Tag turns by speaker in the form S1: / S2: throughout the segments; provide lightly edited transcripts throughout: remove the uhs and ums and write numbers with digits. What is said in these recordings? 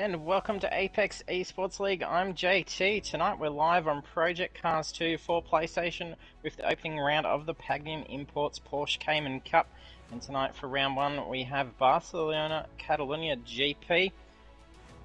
S1: and welcome to Apex Esports League. I'm JT. Tonight we're live on Project Cars 2 for PlayStation with the opening round of the Pagnian Imports Porsche Cayman Cup. And tonight for round 1 we have Barcelona Catalunya GP.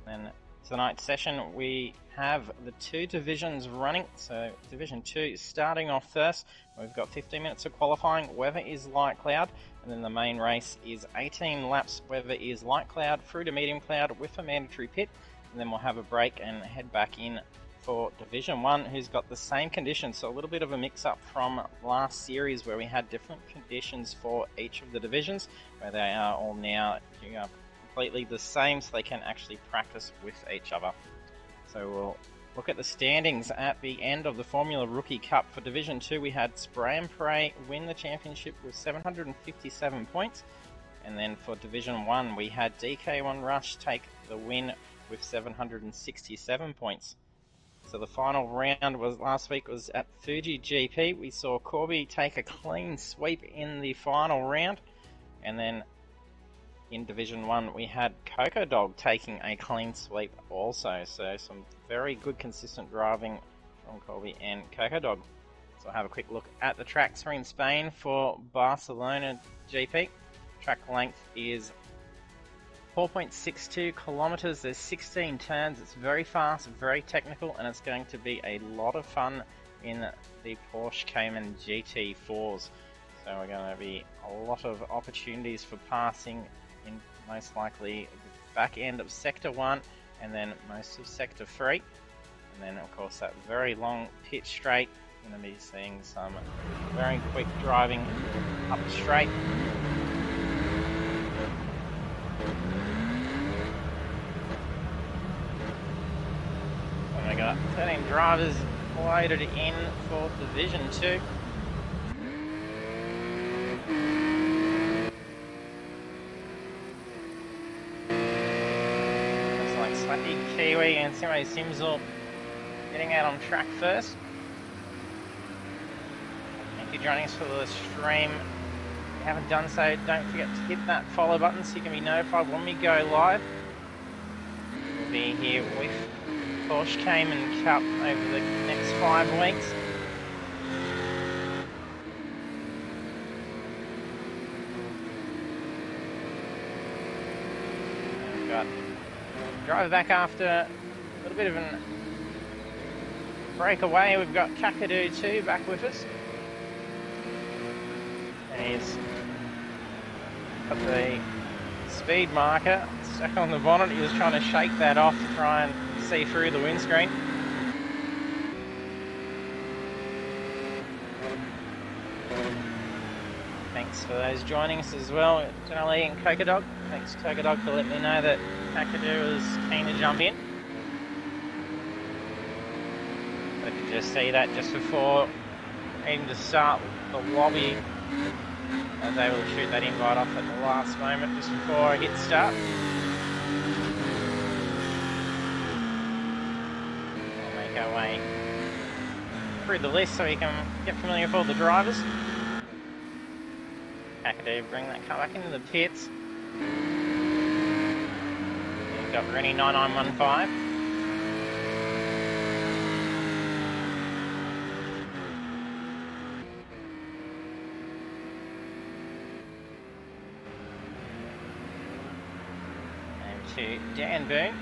S1: And tonight's session we have the two divisions running. So Division 2 starting off first. We've got 15 minutes of qualifying. Weather is light cloud. And then the main race is 18 laps. Weather is light cloud through to medium cloud with a mandatory pit. And then we'll have a break and head back in for Division 1, who's got the same conditions. So a little bit of a mix-up from last series where we had different conditions for each of the divisions, where they are all now completely the same so they can actually practice with each other. So we'll look at the standings at the end of the Formula Rookie Cup. For Division 2 we had Spray and Pray win the championship with 757 points. And then for Division 1 we had DK1 Rush take the win with 767 points. So the final round was last week was at Fuji GP. We saw Corby take a clean sweep in the final round. And then in Division 1 we had Coco Dog taking a clean sweep also. So some very good consistent driving from Corby and Coco Dog. So I'll have a quick look at the tracks here in Spain for Barcelona GP. Track length is 4.62 kilometers. There's 16 turns. It's very fast, very technical, and it's going to be a lot of fun in the Porsche Cayman GT4s. So we're going to be a lot of opportunities for passing in most likely the back end of Sector 1 and then most of Sector 3. And then of course that very long pit straight. We're going to be seeing some very quick driving up straight. And we got 13 drivers loaded in for Division 2. Slappy Kiwi and Simo Simsel getting out on track first. Thank you for joining us for the stream. If you haven't done so, don't forget to hit that follow button so you can be notified when we go live. We'll be here with Porsche Cayman Cup over the next 5 weeks. And we've got driver back after a little bit of a breakaway. We've got Kakadu too back with us. And he's got the speed marker stuck on the bonnet. He was trying to shake that off to try and see through the windscreen. Thanks for those joining us as well, Janelle and Coco Dog. Thanks Coco Dog for letting me know that Kakadu is keen to jump in. I could just see that just before needing to start with the lobby. I was able to shoot that invite off at the last moment just before I hit start. We'll make our way through the list so we can get familiar with all the drivers. Kakadu bring that car back into the pits. We've got Rennie 9915. And to Dan Boone.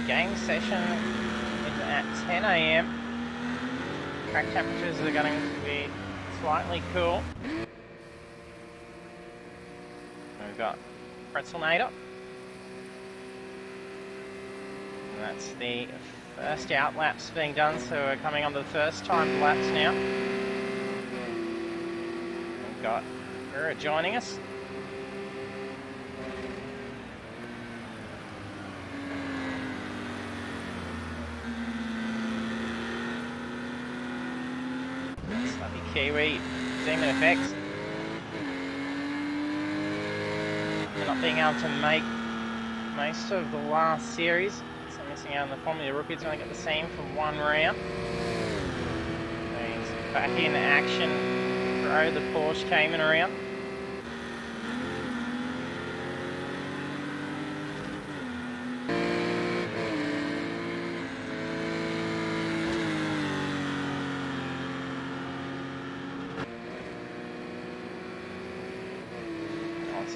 S1: Game session is at 10 AM. Track temperatures are going to be slightly cool. We've got Pretzelnator. And that's the first out laps being done, so we're coming on to the first time laps now. We've got Ura joining us. Kiwi, Demon Effects. They're not being able to make most of the last series, so missing out on the Formula Rookie. It's only got the same for one round. So he's back in action throw the Porsche Cayman around.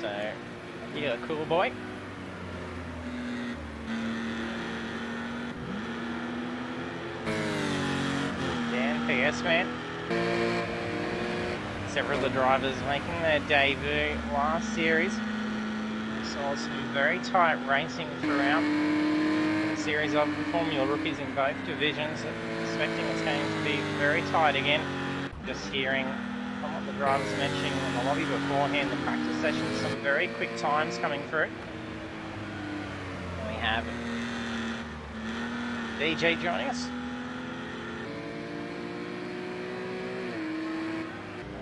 S1: So, yeah, cool boy. Dan, PS man. Several of the drivers making their debut last series. Saw some very tight racing throughout. A series of Formula rookies in both divisions. Expecting it's going to be very tight again. Just hearing from what the drivers are mentioning in the lobby beforehand, the practice sessions, some very quick times coming through. And we have DJ joining us.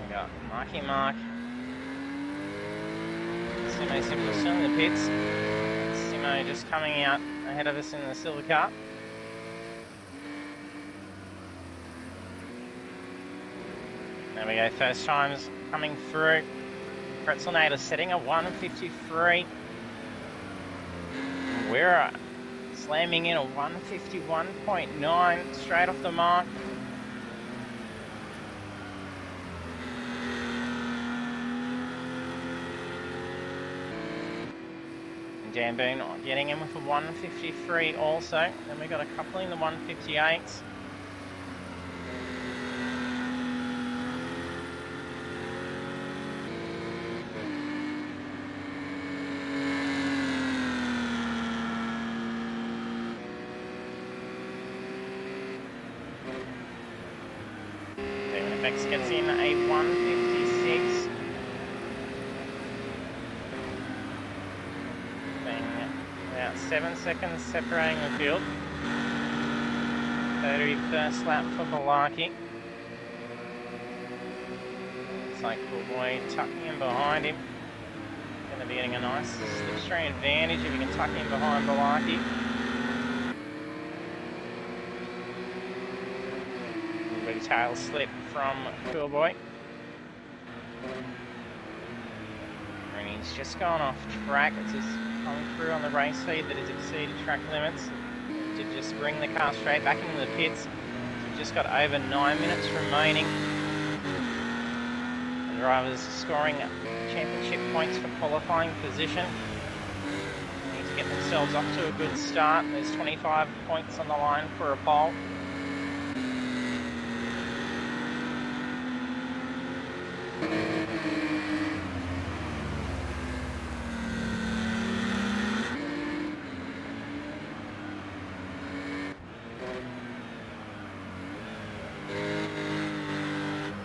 S1: We got Marky Mark. Simo Simple still in the pits. Simo just coming out ahead of us in the silver car. There we go, first times coming through. Pretzelnator setting a 153. We're slamming in a 151.9 straight off the mark. And Dan Boone getting in with a 153 also. Then we got a couple in the 158s. Bex gets in a 156. Being about 7 seconds separating the field. 31st lap for Balaki. Looks like Cool Boy tucking in behind him. Going to be getting a nice slipstream advantage if he can tuck in behind Balaki. Big tail slip from Cool Boy. And he's just gone off track. It's just coming through on the race feed that has exceeded track limits. To just bring the car straight back into the pits. So we've just got over 9 minutes remaining. The drivers scoring championship points for qualifying position. They need to get themselves off to a good start. There's 25 points on the line for a pole.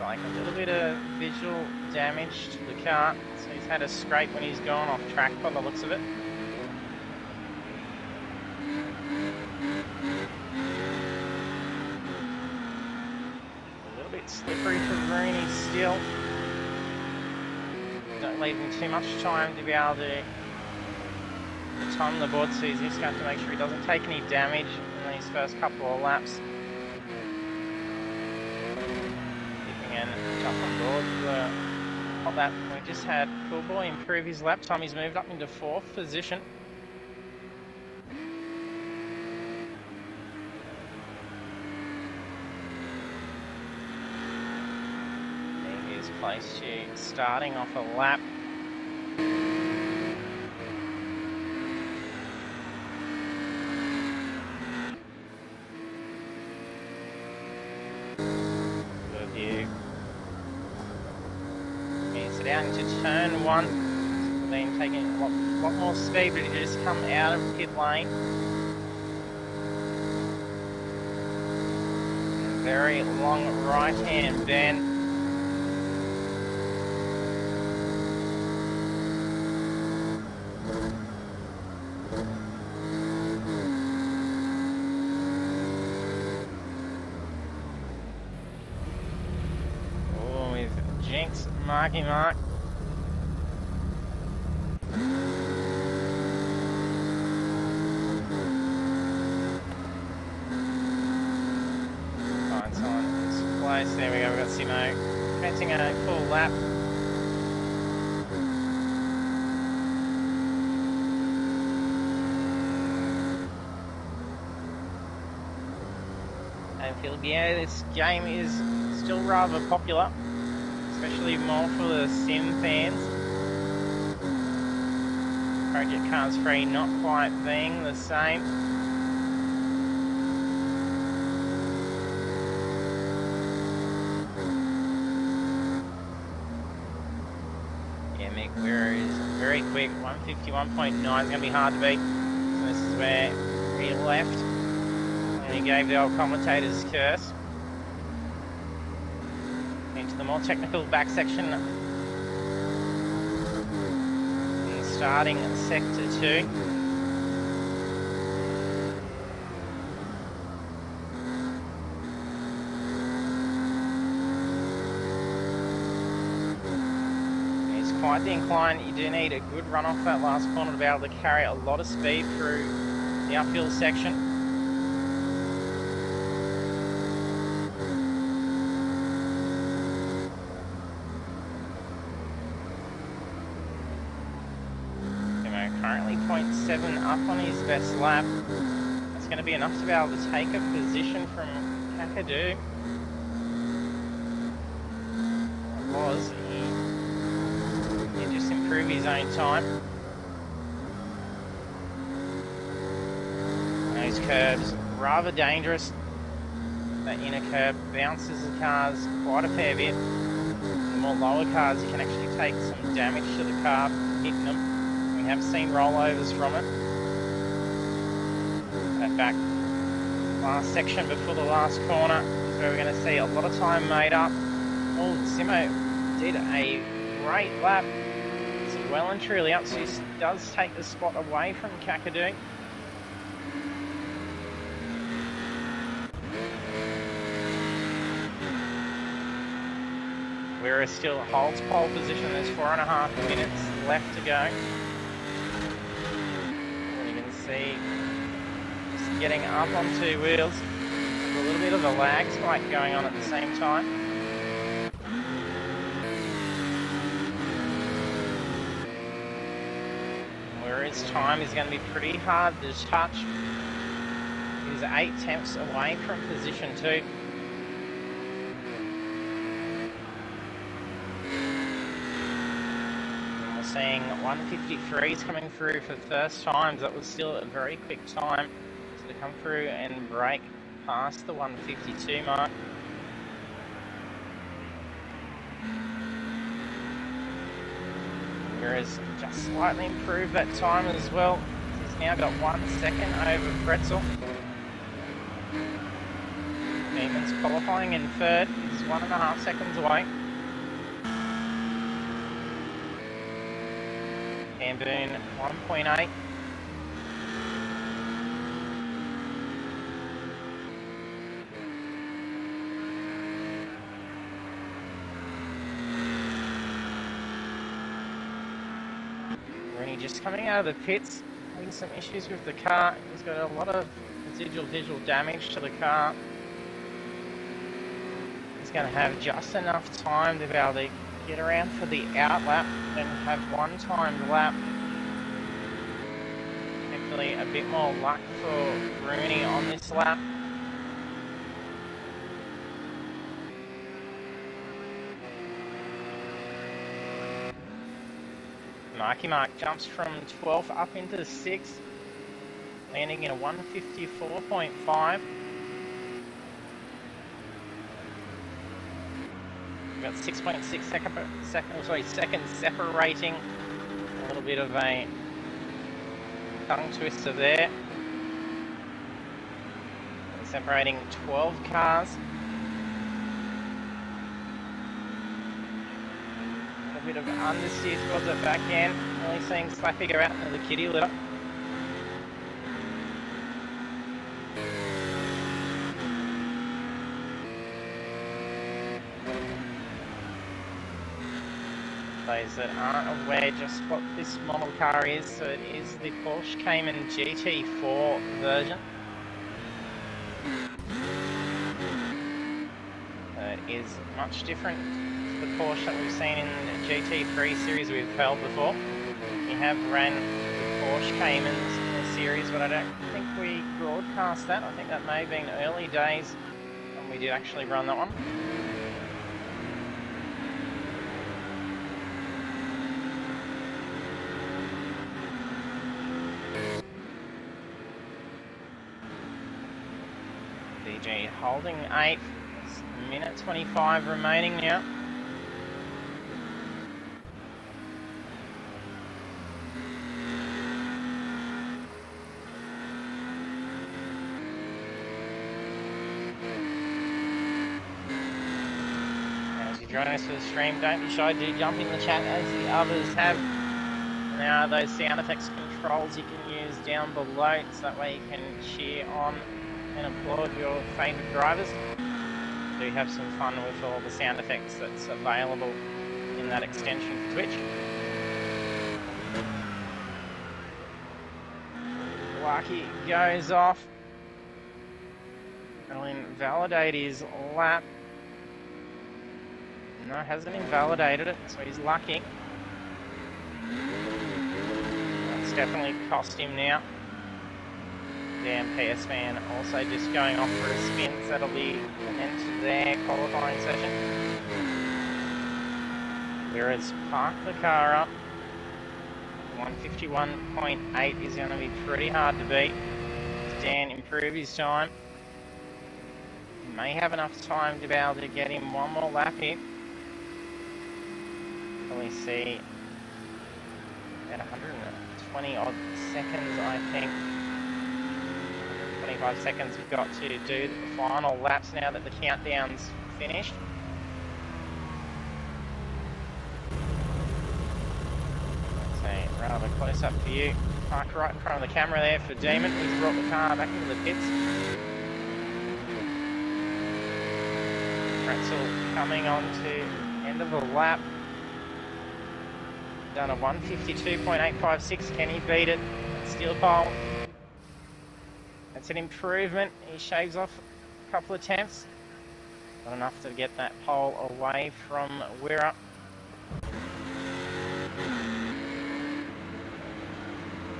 S1: Like a little bit of visual damage to the car, so he's had a scrape when he's gone off track by the looks of it. A little bit slippery for Rooney still. Don't leave him too much time to be able to time the board, so he's just going to have to make sure he doesn't take any damage in these first couple of laps. And jump on board for that. We just had Cool Boy improve his lap time. He's moved up into 4th position. He is placed here, starting off a lap. Good view. Down to turn 1, then taking a lot more speed, but he just come out of pit lane. Very long right hand bend. Oh, we've jinxed Marky Mark. Find someone in this place. There we go, we've got Simo expecting a cool lap. And Philibert, this game is still rather popular, especially more for the sim fans. Project Cars 3 not quite being the same. Yeah, Mick Wira is very quick, 151.9 is going to be hard to beat. So this is where he left. He gave the old commentator's curse. Into the more technical back section. And starting at sector 2. It's quite the incline. You do need a good run off that last corner to be able to carry a lot of speed through the uphill section. Currently 0.7 up on his best lap. That's going to be enough to be able to take a position from Kakadu. It was. He just improved his own time. Those curves rather dangerous. That inner curb bounces the cars quite a fair bit. The more lower cars, you can actually take some damage to the car hitting them. We have seen rollovers from it. That back last section before the last corner is where we're going to see a lot of time made up. Oh, Simo did a great lap. It's well and truly up, so he does take the spot away from Kakadu. Wira still holds pole position. There's 4.5 minutes left to go. See, just getting up on two wheels, a little bit of a lag spike going on at the same time. Where his time is going to be pretty hard to touch. He's 8 tenths away from position 2. Seeing 153s coming through for first times. That was still a very quick time to come through and break past the 152 mark. Whereas just slightly improved that time as well. He's now got 1 second over Pretzel. Neiman's qualifying in third. He's 1.5 seconds away. Camboon 1.8. Rooney just coming out of the pits, having some issues with the car. He's got a lot of residual visual damage to the car. He's going to have just enough time to be able to get around for the out lap and have one timed lap. Hopefully a bit more luck for Rooney on this lap. Marky Mark jumps from 12th up into 6th, landing in a 154.5. Got 6.6 seconds separating. A little bit of a tongue twister there. Separating 12 cars. A bit of understeer towards the back end. Only seeing Slappy go out into the kitty litter. Those that aren't aware just what this model car is, so it is the Porsche Cayman GT4 version. It is much different to the Porsche that we've seen in the GT3 series we've held before. We have ran the Porsche Caymans in the series, but I don't think we broadcast that. I think that may have been early days when we did actually run that one. DG holding 8th. It's a minute 25 remaining now. As you join us for the stream, don't be shy, do jump in the chat as the others have. Now those sound effects controls you can use down below, so that way you can cheer on and applaud your favourite drivers. Do have some fun with all the sound effects that's available in that extension for Twitch. Lucky goes off. It'll invalidate his lap. No, hasn't invalidated it, so he's lucky. That's definitely cost him now. Damn PS man also just going off for a spin, so that'll be an end to their qualifying session. Whereas park the car up. 151.8 is going to be pretty hard to beat. Dan improve his time. He may have enough time to be able to get him one more lap here. We see at 120 odd seconds, I think. 25 seconds we've got to do the final laps now that the countdown's finished. Let's see, rather close up for you. Park right in front of the camera there for Demon, who's brought the car back into the pits. Pretzel coming on to end of the lap. Done a 152.856. Can he beat it? Steel pole. That's an improvement. He shaves off a couple of attempts. Not enough to get that pole away from Wirra.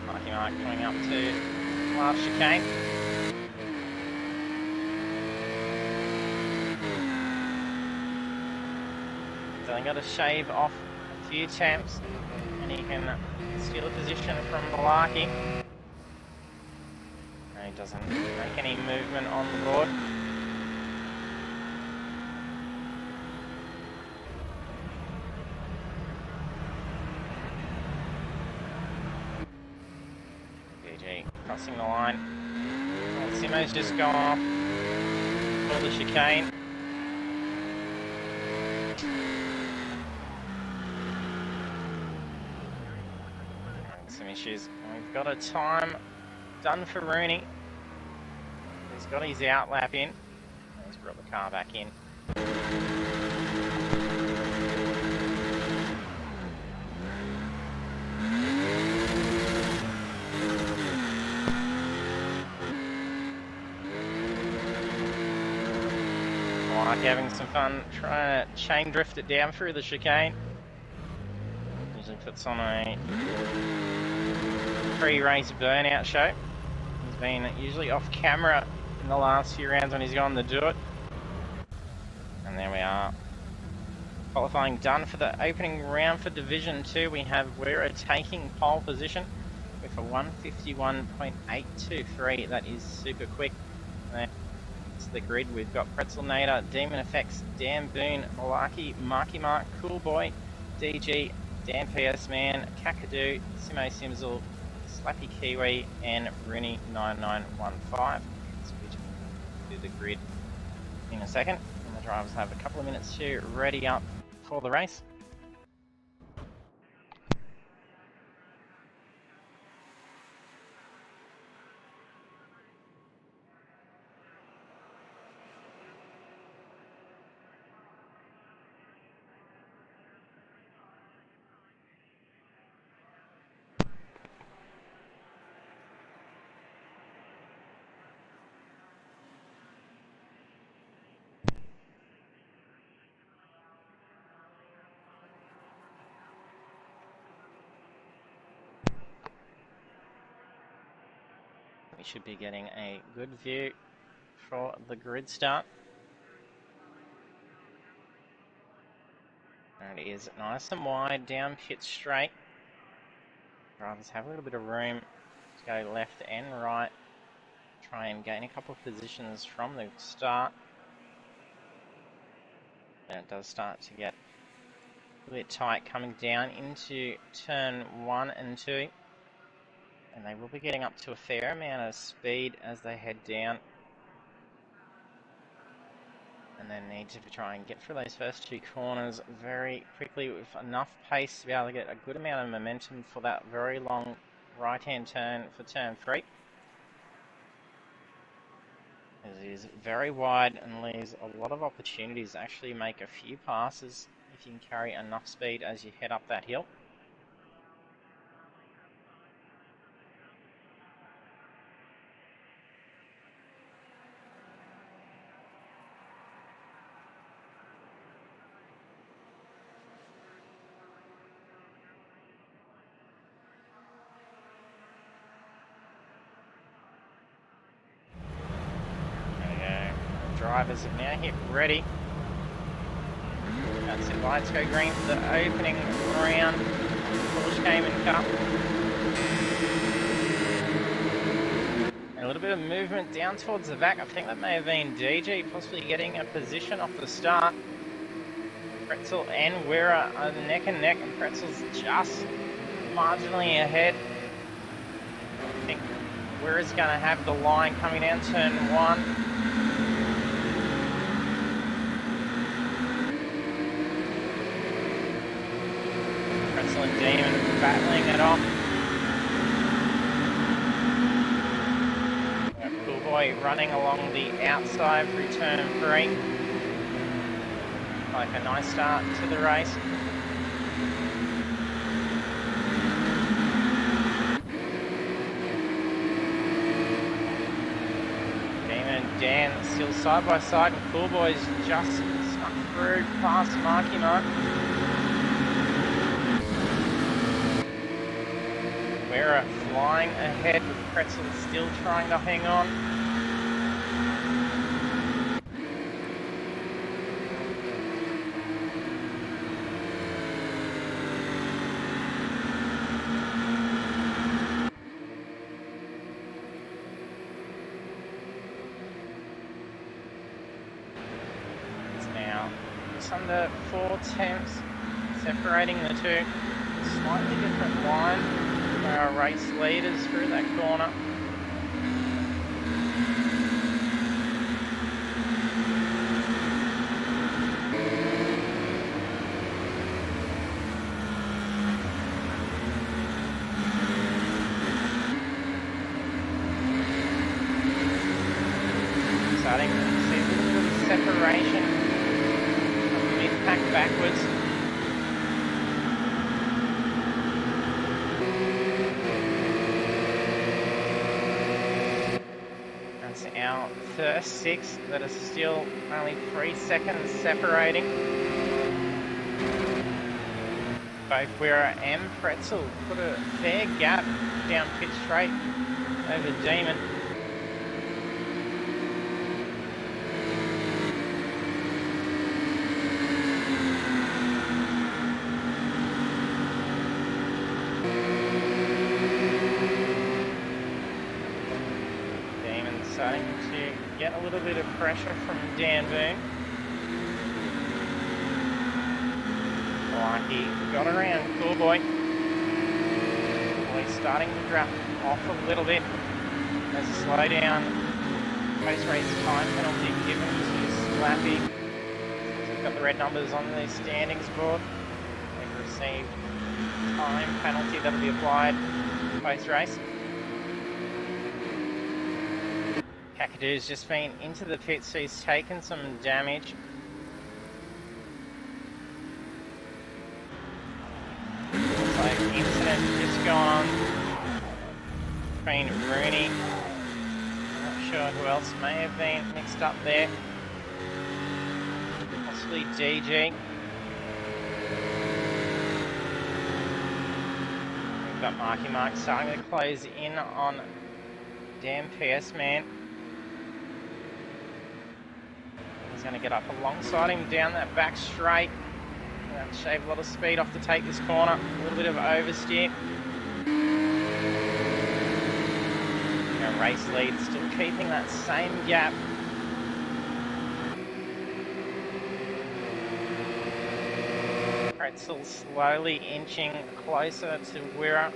S1: Marky Mark coming up to last chicane. He's only got to shave off a few attempts and he can steal a position from Malarkey. He doesn't make any movement on the board. DG crossing the line. Well, Simo's just gone off for the chicane. Some issues. We've got a time done for Rooney. He's got his outlap in. He's brought the car back in. I like having some fun trying to chain drift it down through the chicane. Usually puts on a pre-race burnout show. He's been usually off camera in the last few rounds when he's gone to do it. And there we are. Qualifying done for the opening round for Division 2. We have Wirra taking pole position with a 151.823. That is super quick. That's the grid. We've got Pretzelnator, Demon Effects, Dan Boone, Malarkey, Marky Mark, Cool Boy, DG, Dan PS Man, Kakadu, Simo Simzel, Slappy Kiwi, and Rooney 9915. Switch to the grid in a second, and the drivers have a couple of minutes to ready up for the race. should be getting a good view for the grid start. There it is, nice and wide, down pit straight. Drivers have a little bit of room to go left and right. Try and gain a couple of positions from the start. And it does start to get a bit tight coming down into turn 1 and 2. And they will be getting up to a fair amount of speed as they head down. And then need to try and get through those first 2 corners very quickly with enough pace to be able to get a good amount of momentum for that very long right-hand turn for turn 3. It is very wide and leaves a lot of opportunities to actually make a few passes if you can carry enough speed as you head up that hill. Drivers have now hit ready. That's it, lights go green for the opening round. Porsche Cayman Cup. And a little bit of movement down towards the back. I think that may have been DG possibly getting a position off the start. Pretzel and Wera are neck and neck, and Pretzel's just marginally ahead. I think Wera's going to have the line coming down turn 1. And Demon battling it off. Cool Boy running along the outside through turn 3. Like a nice start to the race. Demon and Dan still side by side, and Cool Boy's just snuck through past Marky Mark. Wera flying ahead with Pretzel still trying to hang on. It's now just under 4 tenths separating the two. Slightly different line. Our race leaders through that corner. Starting to see a little bit of separation from the mid-pack backwards. Our first 6 that are still only 3 seconds separating. Both Wera and Pretzel put a fair gap down pit straight over Demon. Starting to get a little bit of pressure from Dan Boone. Like he got around Cool Boy. Well, he's starting to drop off a little bit. There's a slow down post-race time penalty given to Slappy. We've got the red numbers on the standings board. They've received time penalty that will be applied post-race. Kakadoo's just been into the pit, so he's taken some damage. Looks like an incident just gone on between Rooney. I'm not sure who else may have been mixed up there. Possibly DG. We've got Marky Mark starting to close in on Damn PS man. He's going to get up alongside him down that back straight. Shave a lot of speed off to take this corner. A little bit of oversteer. Our race lead still keeping that same gap. Pretzel slowly inching closer to Wira.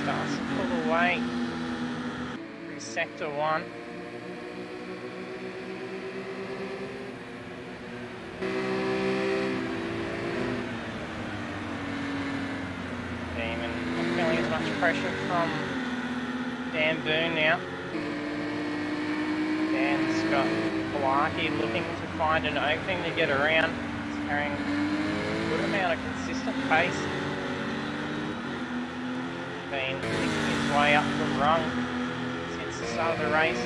S1: Starts to pull away through sector 1. Demon not feeling as much pressure from Dan Boone now. Dan's got Blarkey looking to find an opening to get around. He's carrying a good amount of consistent pace. Been picking his way up the rung since the start of the race.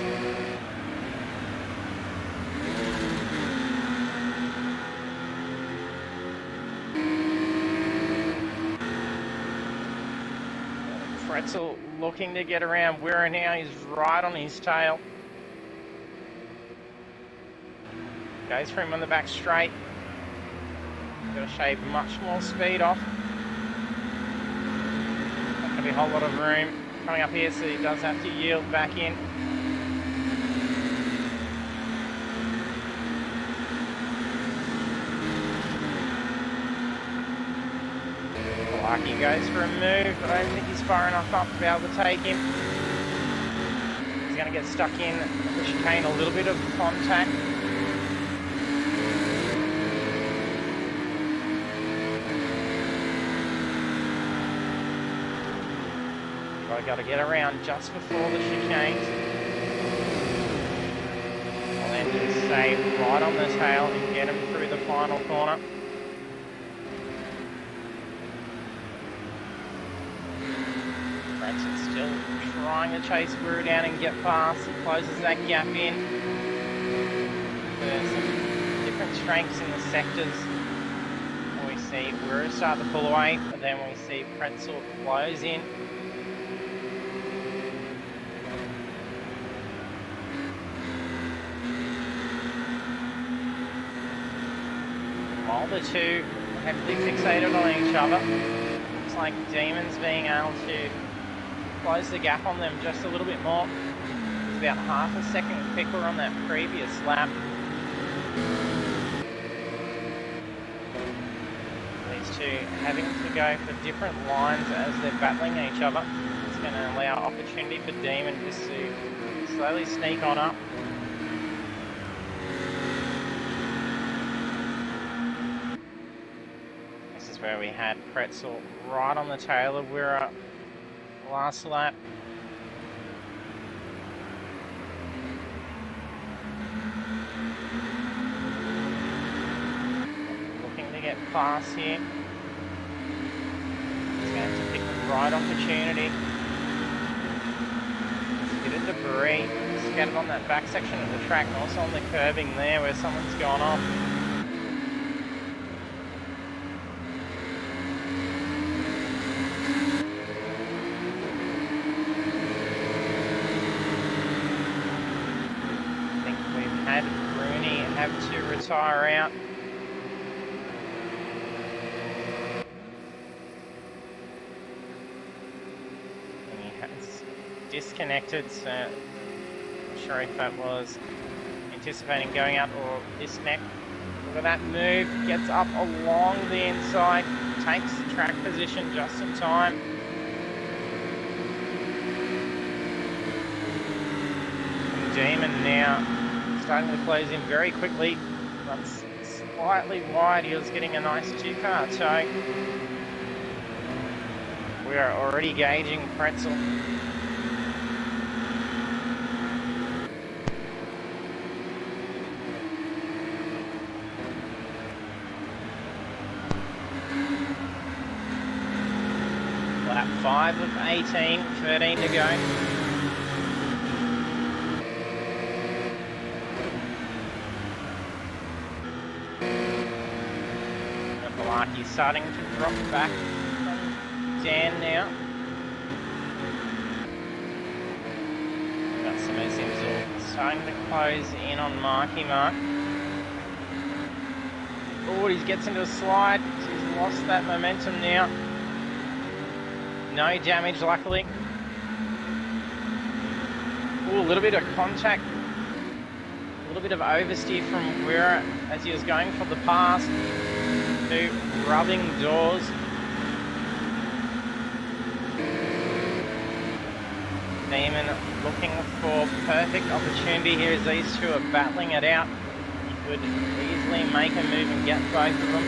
S1: Pretzel looking to get around Wira now. He's right on his tail. Goes for him on the back straight. Got to shave much more speed off. Be a whole lot of room coming up here, so he does have to yield back in. Lucky goes for a move, but I don't think he's far enough up to be able to take him. He's going to get stuck in the chicane, a little bit of contact. I've got to get around just before the chicanes. I'll then just stay right on the tail and get him through the final corner. Braxton's still trying to chase Brew down and get past. He closes that gap in. There's some different strengths in the sectors. We see Brew start to pull away, but then we see Pretzel close in. While the two heavily fixated on each other, looks like Demon's being able to close the gap on them just a little bit more. It's about half a second quicker on that previous lap. These two having to go for different lines as they're battling each other. It's going to allow opportunity for Demon just to slowly sneak on up. Where we had Pretzel right on the tail of Wira last lap. Looking to get past here. He's going to pick the right opportunity. There's a bit of debris scattered on that back section of the track and also on the curbing there where someone's gone off. Have to retire out. And he has disconnected, so I'm not sure if that was anticipating going out or disconnect. Look at that move, gets up along the inside, takes the track position just in time. And Demon now starting to close in very quickly, runs slightly wide. He was getting a nice two-car tow. We are already gauging Pretzel. Lap 5 of 18, 13 to go. He's starting to drop back from Dan now. We've got some of him all starting to close in on Marky Mark. Oh, he gets into a slide. He's lost that momentum now. No damage, luckily. Oh, a little bit of contact. A little bit of oversteer from Guerra as he was going for the pass. Rubbing doors. Neiman looking for perfect opportunity here as these two are battling it out. He could easily make a move and get both of them.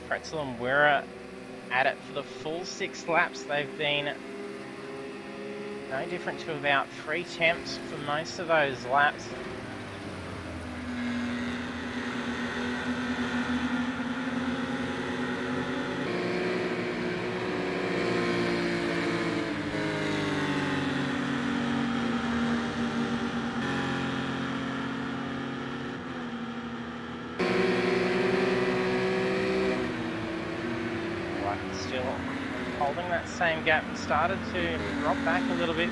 S1: Pretzel and Guerra at it for the full 6 laps. They've been no different to about 3 temps for most of those laps. Still holding that same gap, and started to drop back a little bit,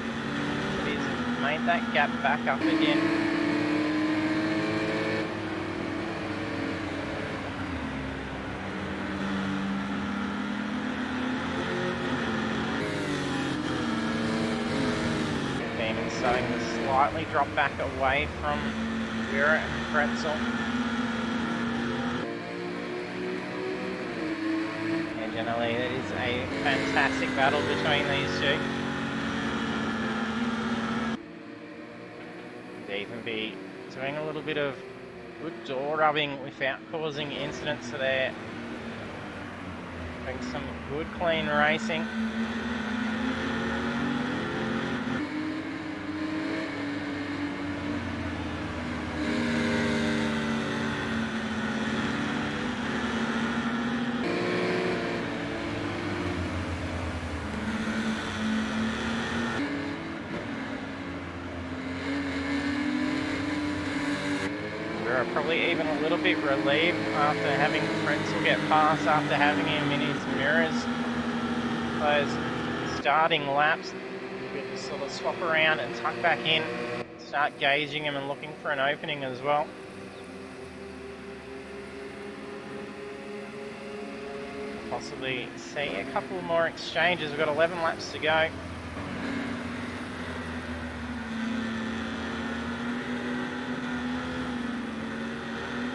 S1: but he's made that gap back up again. Pagnian starting to slightly drop back away from Guerra and Pretzel. Generally, it is a fantastic battle between these two. They even be doing a little bit of good door rubbing without causing incidents, so they're doing some good clean racing. Probably even a little bit relieved after having Pretzel get past, after having him in his mirrors. Those starting laps, you could sort of swap around and tuck back in, start gauging him and looking for an opening as well. Possibly see a couple more exchanges. We've got 11 laps to go.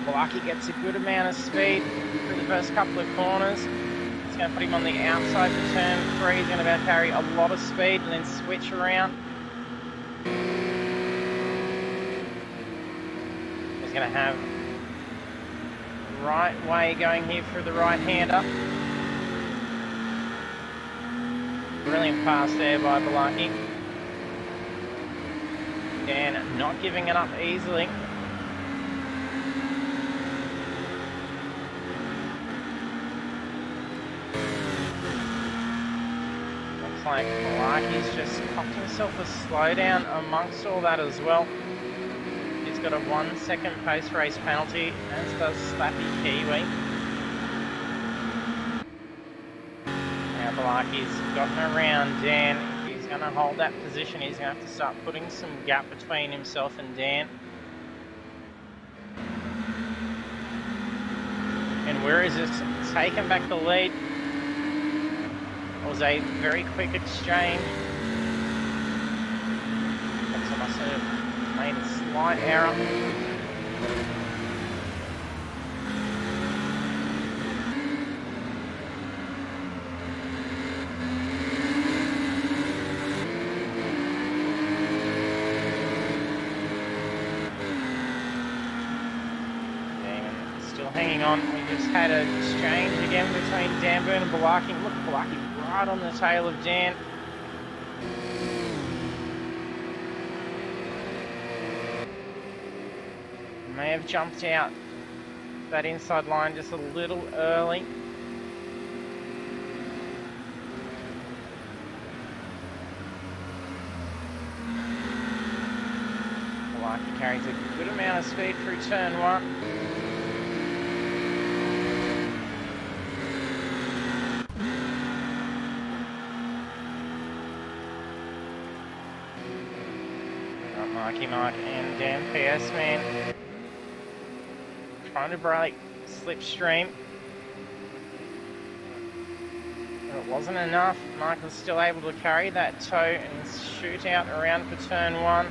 S1: Lucky gets a good amount of speed through the first couple of corners. It's going to put him on the outside for turn 3. He's going to about carry a lot of speed and then switch around. He's going to have the right way going here through the right-hander. Brilliant pass there by Balaki. Dan not giving it up easily. Like Malaki's just copped himself a slowdown amongst all that as well. He's got a 1 second post-race penalty, as does Slappy Kiwi. Now Malaki's gotten around Dan. If he's going to hold that position, he's going to have to start putting some gap between himself and Dan. And where is this taking back the lead? It was a very quick exchange. Pretzel must have made a slight error. Still hanging on. We just had an exchange again between Dan Burn and Balaki. Look, Balaki right on the tail of Dan. may have jumped out that inside line just a little early. He carries a good amount of speed through turn 1. Marky Mark and Dan PS Man trying to break slipstream. But it wasn't enough. Mark was still able to carry that tow and shoot out around for turn 1.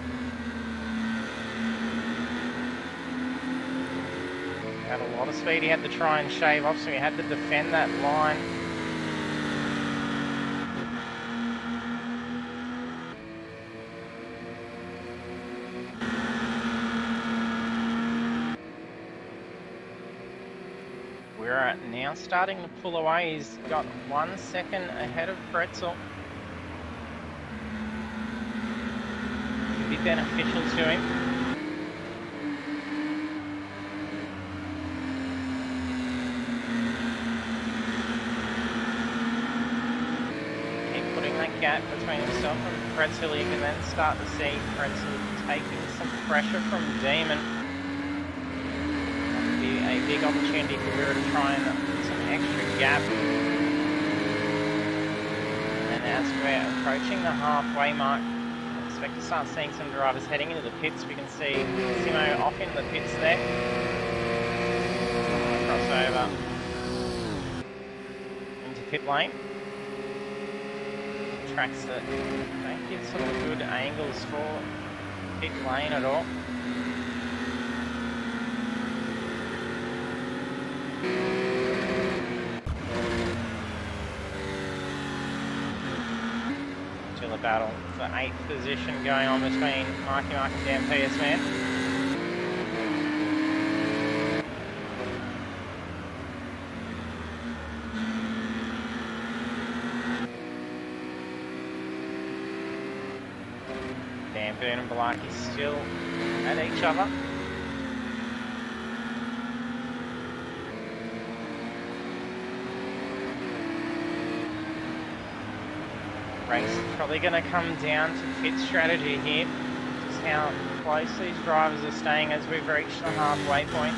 S1: Had a lot of speed he had to try and shave off, so he had to defend that line. We're now starting to pull away. He's got 1 second ahead of Pretzel. Could be beneficial to him. Gap between himself and Pretzel. You can then start to see Pretzel taking some pressure from Demon. That would be a big opportunity for Vera to try and put some extra gap. And as we're approaching the halfway mark, I expect to start seeing some drivers heading into the pits. We can see Simo off in the pits there. Crossover into pit lane. Tracks that don't give sort of good angles for pit lane at all. Still a battle for 8th position going on between Marky Mark and Dan PS Man. Boone and Balaki still at each other. Race is probably going to come down to pit strategy here. Just how close these drivers are staying as we've reached the halfway point.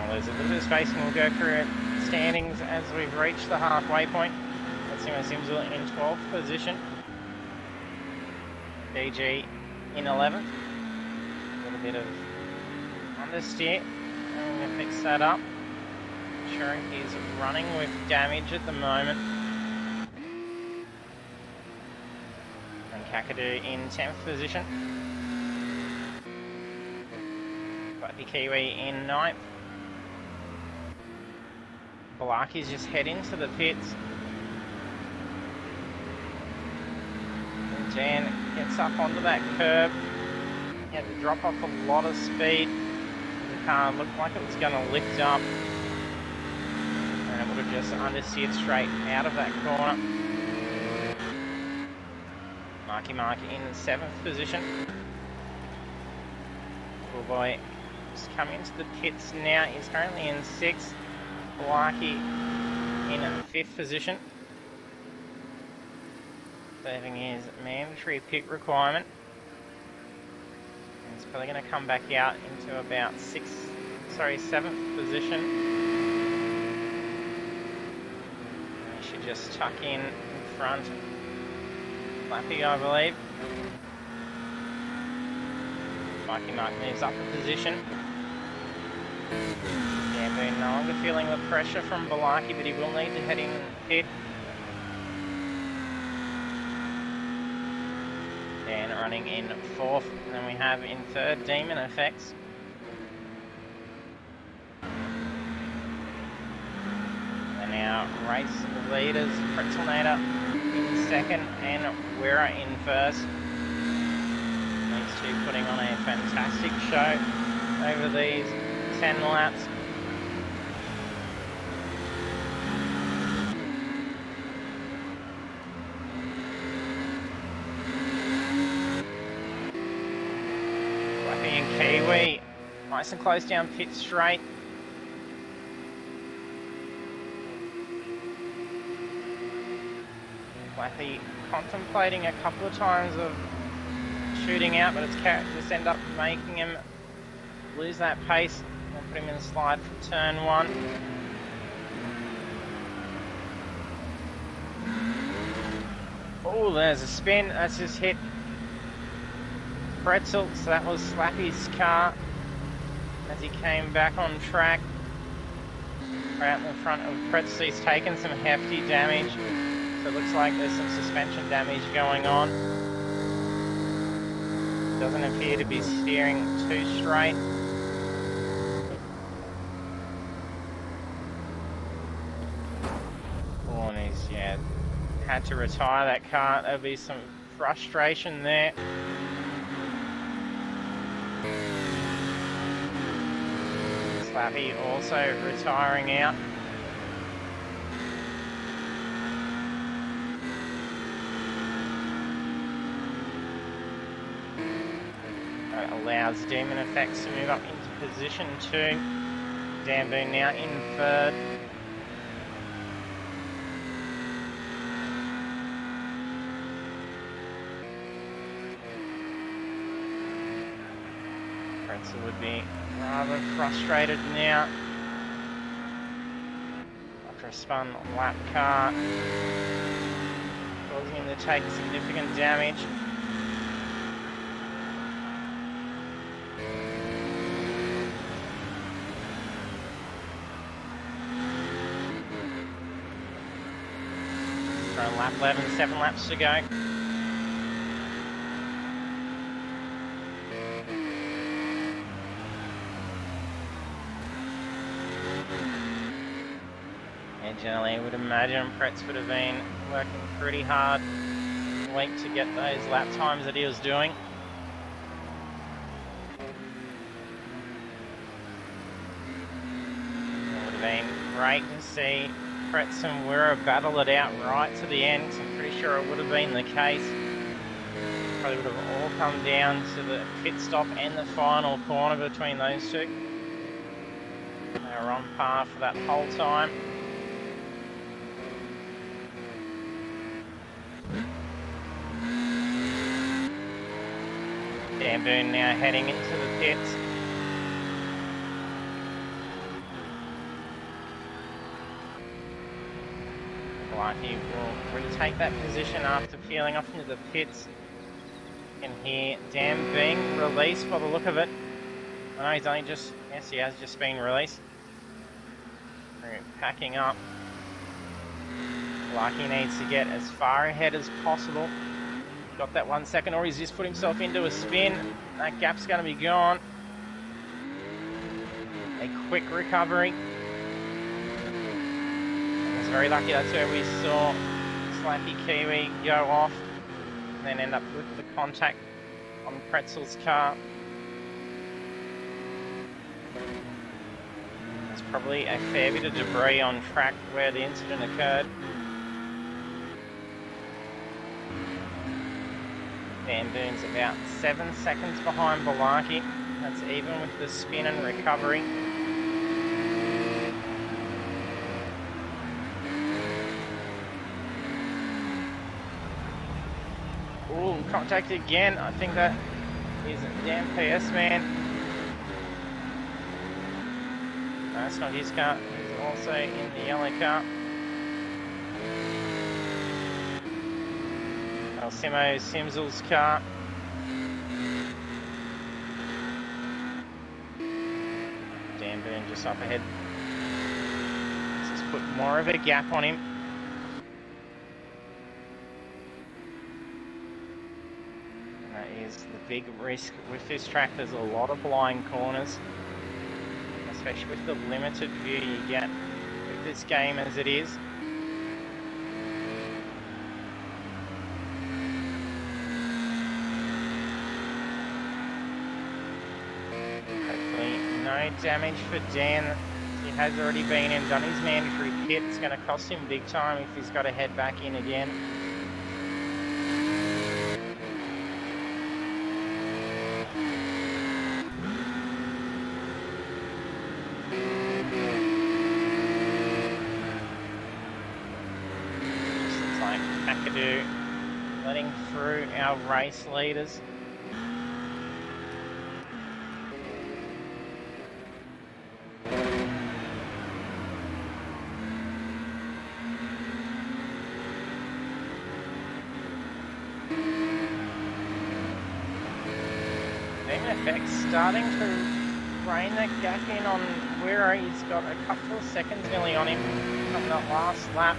S1: There's a little bit of space and we'll go through standings as we've reached the halfway point. Let's see my Simsel in 12th position. DG in 11th. A little bit of understeer. I'm going to fix that up. Sure, he's running with damage at the moment. And Kakadu in 10th position. Buddy Kiwi in 9th. Balaki's just heading to the pits. And Dan gets up onto that curb. He had to drop off a lot of speed. The car looked like it was going to lift up. And it would have just understeered straight out of that corner. Marky Mark in 7th position. Cool boy just coming into the pits now. He's currently in 6th. Balaki in 5th position, saving his mandatory pit requirement. And he's probably going to come back out into about 7th position. And he should just tuck in front. Lappy, I believe. Mikey Mark moves up a position. Yeah, Boone no longer feeling the pressure from Balaki, but he will need to head in pit. Dan running in 4th, and then we have in 3rd Demon Effects. And now race leaders. Pretzelnator in second and Wera in first. These two putting on a fantastic show over these 10 laps. Flappy and Kiwi nice and close down pit straight. Flappy contemplating a couple of times of shooting out, but its just end up making him lose that pace and put him in a slide for turn 1. Oh, there's a spin. That's just hit Pretzel, so that was Slappy's car as he came back on track. Right out in the front of Pretzel, he's taken some hefty damage, so it looks like there's some suspension damage going on. Doesn't appear to be steering too straight. Oh, and he's, had to retire that car. There'll be some frustration there. Slappy also retiring out. That allows Demon Effects to move up into position 2. Damboon now in third. Pretzel would be rather frustrated now after a spun lap car, causing him to take significant damage. For a lap 11, 7 laps to go. Generally, I would imagine Pretz would have been working pretty hard all week to get those lap times that he was doing. It would have been great to see Pretz and Wera battle it out right to the end. I'm pretty sure it would have been the case. Probably would have all come down to the pit stop and the final corner between those two. They were on par for that whole time. Damboon now heading into the pits. Lucky will retake that position after peeling off into the pits. You can hear Dam being released by the look of it. I know he's only just, yes, he has just been released. Packing up. Lucky needs to get as far ahead as possible. Got that 1 second, or he's just put himself into a spin. That gap's going to be gone. A quick recovery. He's very lucky. That's where we saw Slappy Kiwi go off and then end up with the contact on Pretzel's car. There's probably a fair bit of debris on track where the incident occurred. Damboon's about 7 seconds behind Balaki. That's even with the spin and recovery. Ooh, contact again. I think that is a damn PS man. No, that's not his car. He's also in the yellow car. Simo Simzel's car. Damboon just up ahead. Let's just put more of a gap on him. And that is the big risk with this track. There's a lot of blind corners, especially with the limited view you get with this game as it is. damage for Dan. He has already been and done his mandatory pit. It's going to cost him big time if he's got to head back in again. Just looks like McAdoo letting through our race leaders. Effects starting to rein that gap in on where he's got a couple of seconds nearly on him from that last lap.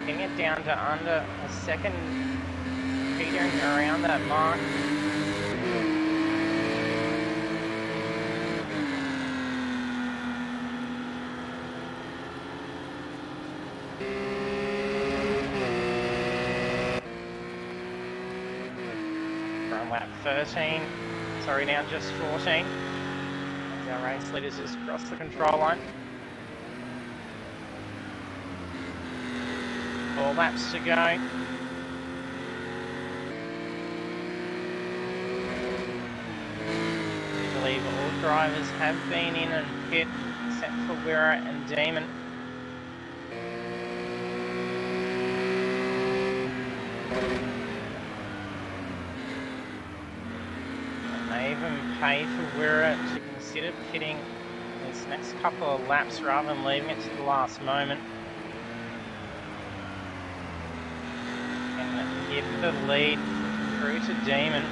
S1: Getting it down to under a second, petering around that mark. Lap 13, sorry now just 14. As our race leaders just cross the control line. 4 laps to go. I believe all drivers have been in and pit except for Wira and Demon. Even pay for Wira to consider pitting this next couple of laps rather than leaving it to the last moment. And give the lead through to Demon.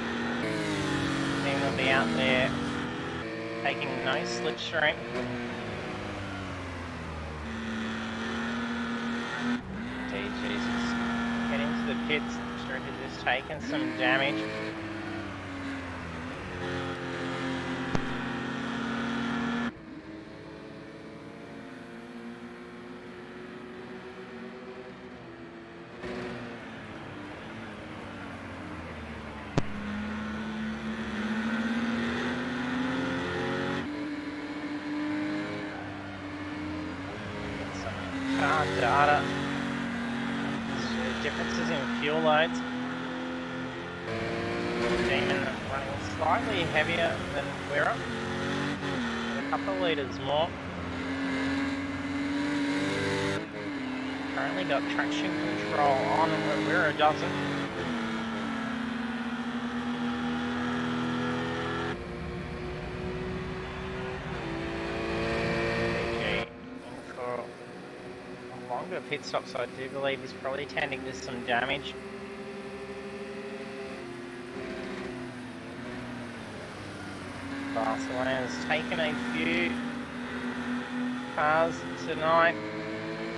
S1: Demon will be out there taking no slipstream. DG's heading to the pits. I'm sure he's just taken some damage. Data. Differences in fuel loads. Demon running slightly heavier than Wira, a couple of litres more. Currently got traction control on where Wira doesn't. Pit stop, so I do believe he's probably tending to some damage. Barcelona's taken a few cars tonight,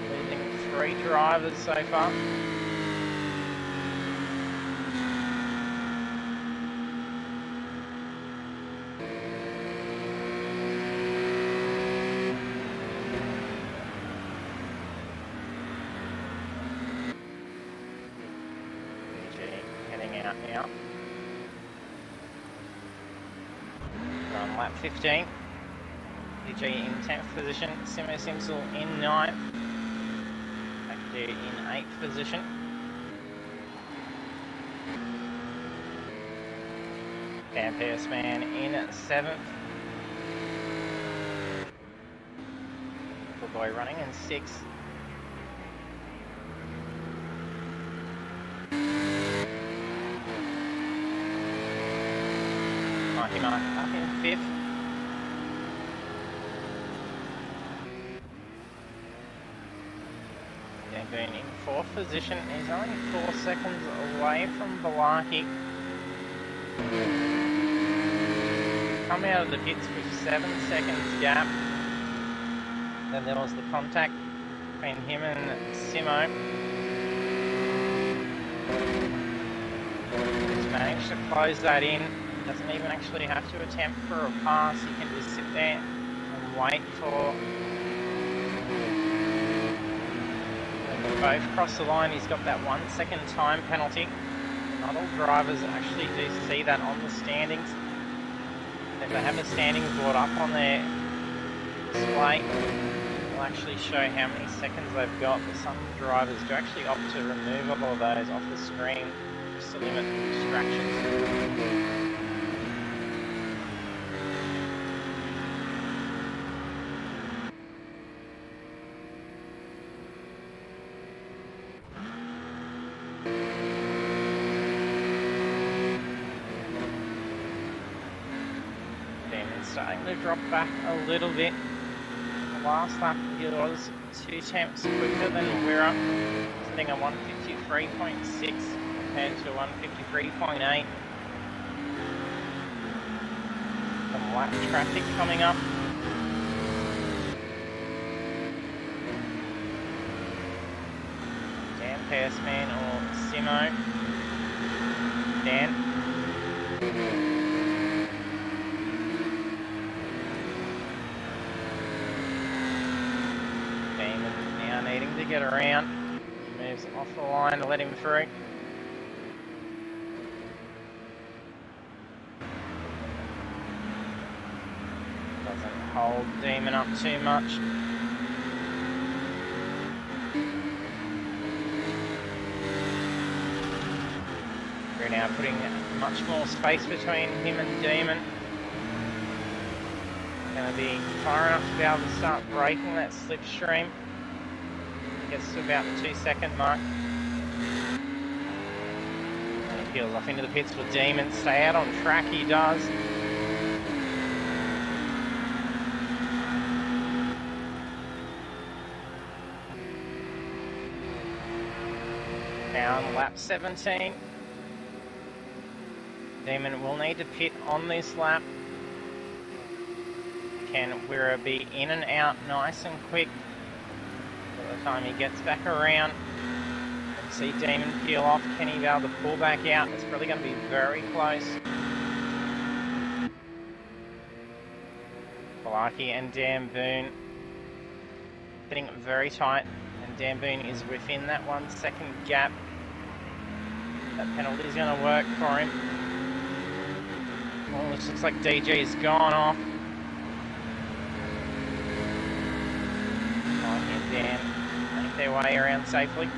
S1: losing 3 drivers so far. Now. We're on lap 15. DG in 10th position, Simo Simsel in 9th, McAdoo in 8th position. Pierce Man in 7th. Good boy running in 6th. Marky Mark up in 5th. Dan Boone in 4th position. He's only 4 seconds away from Balaki. Come out of the pits with 7 seconds gap. Then there was the contact between him and Simo. He's managed to close that in. Doesn't even actually have to attempt for a pass. He can just sit there and wait for them to both cross the line. He's got that 1 second time penalty. Not all drivers actually do see that on the standings. if they have the standings board up on their display, it'll actually show how many seconds they've got, but some drivers do actually opt to remove all of those off the screen just to limit distractions. Starting to drop back a little bit. The last lap he was 2 tenths quicker than we're up, sitting at 153.6 compared to 153.8. Some lap traffic coming up. Dan Passman or Simo. Dan. Needing to get around, moves off the line to let him through. Doesn't hold Demon up too much. We're now putting much more space between him and Demon. Going to be far enough to be able to start breaking that slipstream. Gets to about the 2-second mark. And he peels off into the pits for Demon. Stay out on track, he does. Now on lap 17. Demon will need to pit on this lap. Can Wira be in and out nice and quick? By the time he gets back around, see Demon peel off. Can he be able to pull back out? It's probably going to be very close. Balaki and Dan Boone sitting very tight, and Dan Boone is within that 1 second gap. That penalty is going to work for him. Well, this looks like DG's gone off. Balaki and Dan make their way around safely.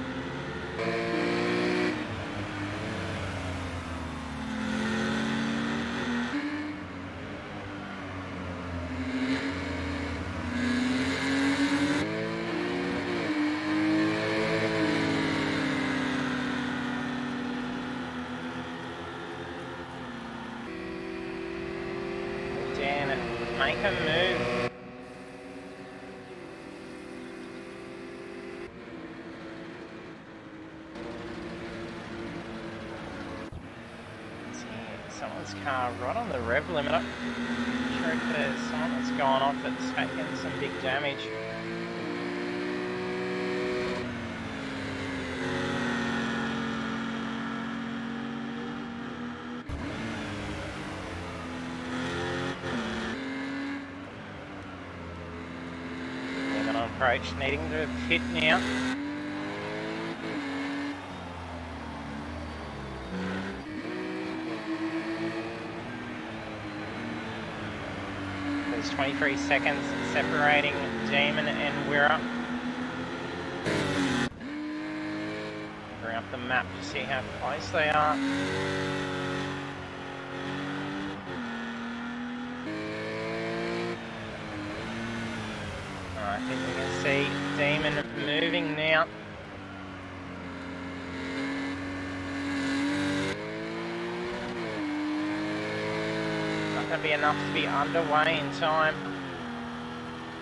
S1: Dan, make a move. Someone's car right on the rev limiter. I'm sure if there's someone that's gone off that's taken some big damage. They're going to approach, needing to pit now. There's 23 seconds separating Demon and Wira. Bring up the map to see how close they are. I think we can see Demon moving now. Going to be enough to be underway in time.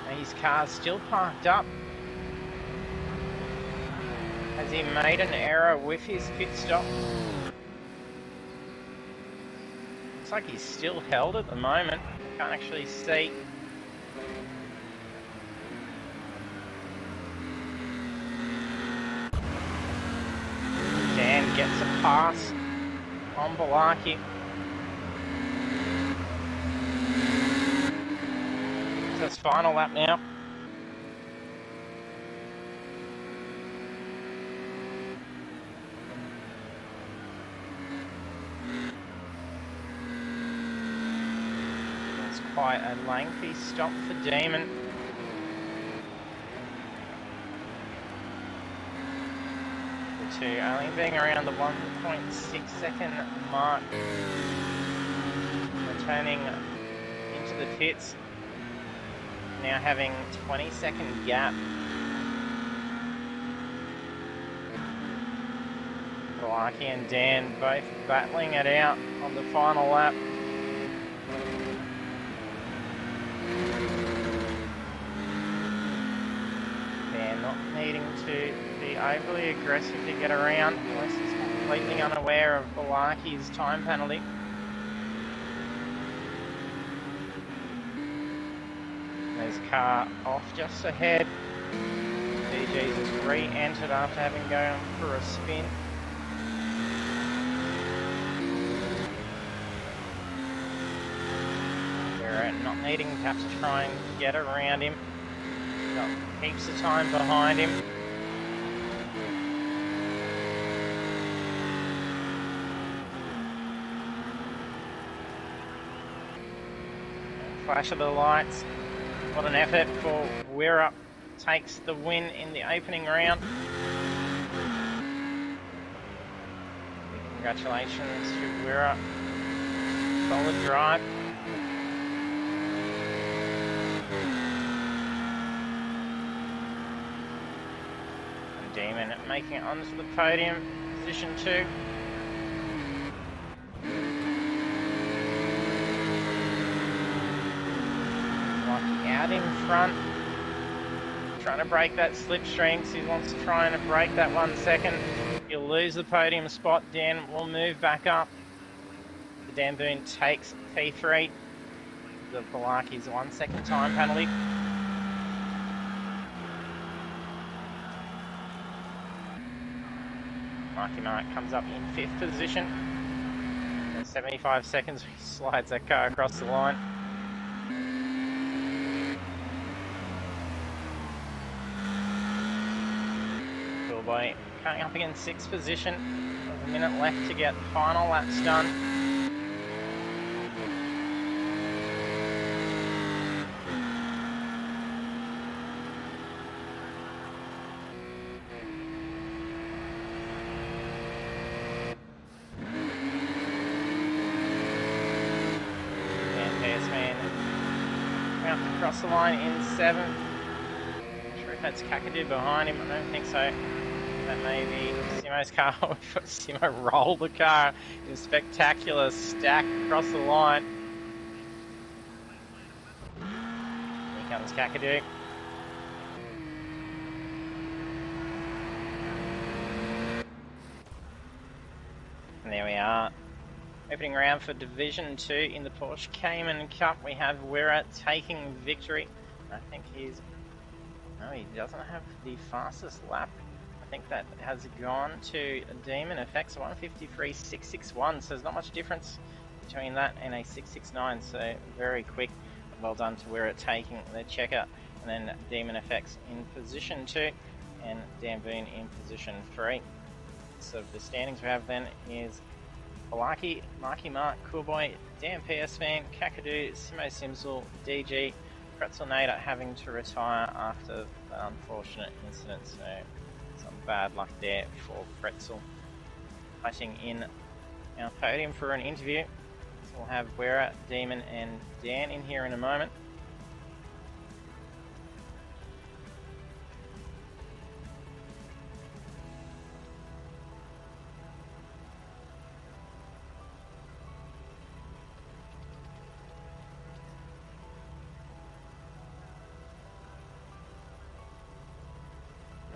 S1: And his car's still parked up. Has he made an error with his pit stop? Looks like he's still held at the moment. Can't actually see. Dan gets a pass on Balaki. It's his final lap now. quite a lengthy stop for Demon. The two only being around the 1.6 second mark. Returning into the pits. Now having 20-second gap. Pagnian and Dan both battling it out on the final lap. Dan not needing to be overly aggressive to get around unless he's completely unaware of Pagnian's time penalty. His car off just ahead. DG's has re-entered after having gone for a spin. We're not needing to have to try and get around him. Got heaps of time behind him. Flash of the lights. What an effort for Wirra. Takes the win in the opening round. Congratulations to Wirra. Solid drive. And Demon making it onto the podium, position 2. Out in front, trying to break that slipstream because he wants to try and break that 1 second. He'll lose the podium spot. Dan will move back up. The Dan Boone takes P3. The Pagnian's 1 second time penalty. Mark comes up in 5th position. In 75 seconds, he slides that car across the line. By coming up against 6th position, with a minute left to get final laps done. And Pagnian out to cross the line in 7th. Not sure if that's Kakadu behind him, I don't think so. That may be Simo's car. Simo rolled the car in a spectacular stack across the line. Here comes Kakadu. And there we are. Opening round for Division 2 in the Porsche Cayman Cup. We have Wirra taking victory. I think he's... No, he doesn't have the fastest lap. I think that has gone to Demon Effects 153.661, so there's not much difference between that and a 669, so very quick. Well done to Wirra taking the checker, and then Demon Effects in position 2 and Dan Boone in position 3. So the standings we have then is Pagnian, Marky Mark, Coolboy, Dan PSVan, Kakadu, Simo Simsel, DG, Pretzelnator having to retire after that unfortunate incident, so some bad luck there for Pretzel. Flashing in our podium for an interview. So we'll have Wirra, Demon and Dan in here in a moment.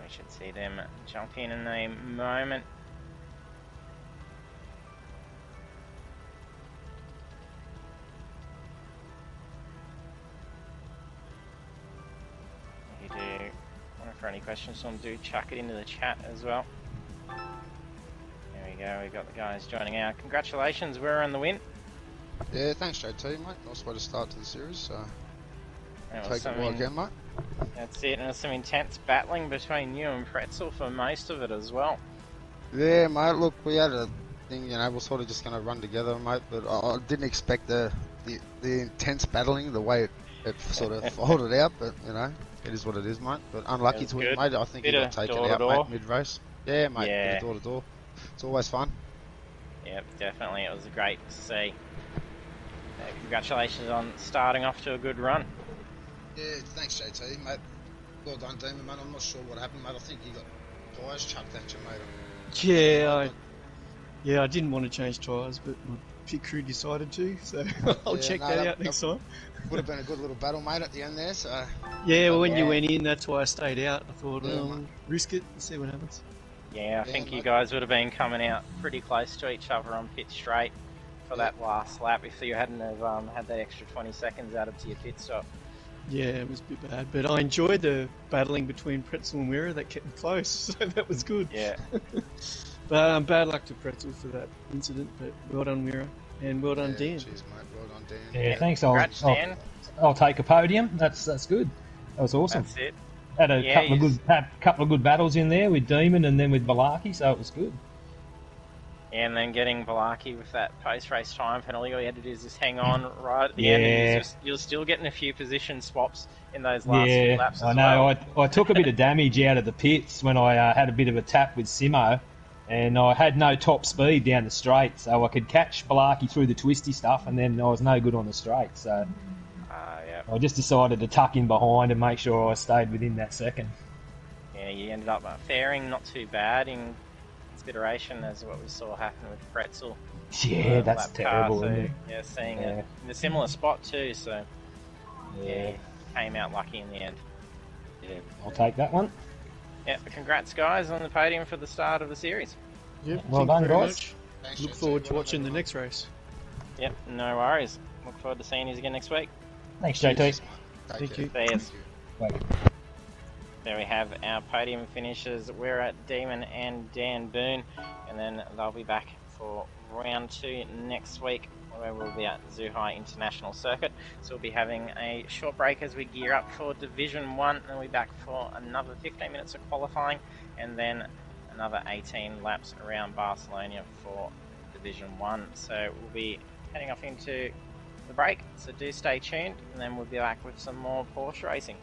S1: We should see them jump in a moment. If you do want for any questions, do chuck it into the chat as well. There we go, we've got the guys joining out. Congratulations, we're on the win.
S2: Yeah, thanks JT, mate. Nice way to start to the series, so take it well again, mate.
S1: That's it, and there's some intense battling between you and Pretzel for most of it as well.
S2: Yeah, mate, look, we had a thing, you know, we're sort of just going to run together, mate, but I didn't expect the the intense battling, the way it sort of folded out, but you know, it is what it is, mate. But unlucky to win, mate. I think he got taken out, mate, mid-race. Yeah, mate, bit of door-to-door. It's always fun.
S1: Yep, definitely. It was great to see. Congratulations on starting off to a good run.
S2: Yeah, thanks, JT, mate. Well done, Demon, mate. I'm not sure what happened, mate. I think you got tyres chucked at you, mate.
S3: Yeah, I didn't want to change tyres, but my pit crew decided to, so I'll check that out next time.
S2: Would have been a good little battle, mate, at the end there, so...
S3: Yeah, well, when you went in, that's why I stayed out. I thought, risk it and see what happens.
S1: Yeah, I think you guys would have been coming out pretty close to each other on pit straight for that last lap if you hadn't have had that extra 20 seconds added to your pit stop.
S3: Yeah, it was a bit bad, but I enjoyed the battling between Pretzel and Wira. That kept me close, so that was good.
S1: Yeah.
S3: But bad luck to Pretzel for that incident, but well done, Wira, and well done, Dan.
S2: Cheers, mate. Well done, Dan.
S4: Yeah, thanks.
S1: Congrats, Dan.
S4: I'll take a podium. That's good. That was awesome.
S1: That's it.
S4: Had a couple of good battles in there with Demon and then with Balaki, so it was good.
S1: And then getting Balaki with that post-race time penalty, all you had to do is just hang on right at the end, and you're still getting a few position swaps in those last few laps as well.
S4: I know. I took a bit of damage out of the pits when I had a bit of a tap with Simo, and I had no top speed down the straight, so I could catch Balaki through the twisty stuff, and then I was no good on the straight, so I just decided to tuck in behind and make sure I stayed within that second.
S1: Yeah, you ended up faring not too bad in consideration as what we saw happen with Pretzel.
S4: Yeah, that's terrible, isn't it?
S1: Yeah, seeing it in a similar spot too, so came out lucky in the end.
S4: Yeah, I'll take that one.
S1: Yeah, but congrats guys on the podium for the start of the series.
S3: Yep,
S4: well done, guys.
S3: Look forward to watching the next race.
S1: Yep, no worries. Look forward to seeing you again next week.
S4: Thanks, JT.
S3: Thank you.
S1: There we have our podium finishes. We're at Demon and Dan Boone, and then they'll be back for round 2 next week, where we'll be at Zhuhai International Circuit. So we'll be having a short break as we gear up for Division 1, and we'll be back for another 15 minutes of qualifying, and then another 18 laps around Barcelona for Division 1. So we'll be heading off into the break, so do stay tuned, and then we'll be back with some more Porsche racing.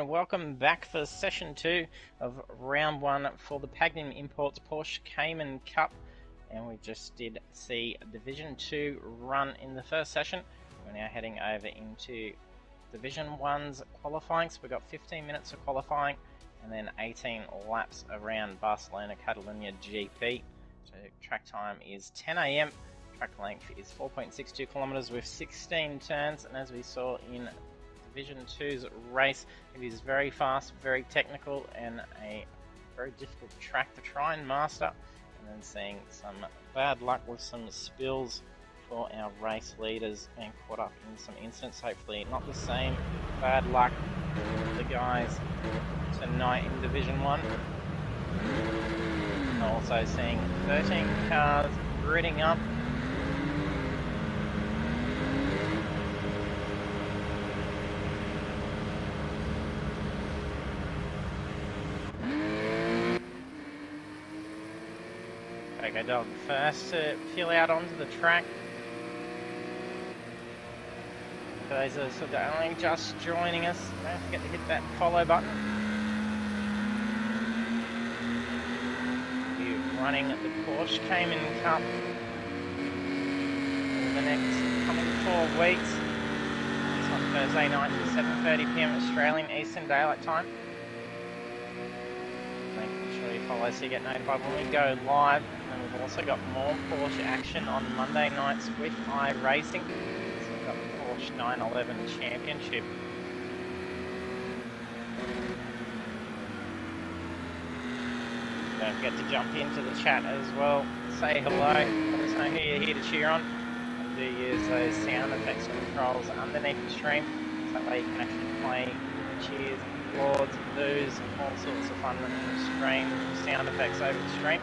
S1: welcome back for session 2 of round 1 for the Pagnian Imports Porsche Cayman Cup. And we just did see Division 2 run in the first session. We're now heading over into Division 1's qualifying. So we've got 15 minutes of qualifying and then 18 laps around Barcelona Catalunya GP. So track time is 10 AM. Track length is 4.62 kilometers with 16 turns, and as we saw in Division 2's race, it is very fast, very technical, and a very difficult track to try and master. And then seeing some bad luck with some spills for our race leaders and caught up in some incidents. Hopefully not the same bad luck for the guys tonight in Division 1. Also seeing 13 cars gridding up. Go Dog first to peel out onto the track. For those that are sort of only just joining us, don't forget to hit that follow button. We're running the Porsche Cayman Cup for the next coming 4 weeks. It's on Thursday night at 7:30 PM Australian Eastern Daylight Time. Making sure you follow so you get notified when we go live. And we've also got more Porsche action on Monday nights with iRacing. So we've got the Porsche 911 Championship. Don't forget to jump into the chat as well. Say hello. Let us know who you're here to cheer on. And do use those sound effects controls underneath the stream. So that way you can actually play cheers, applauds, boos, all sorts of fun stream sound effects over the stream.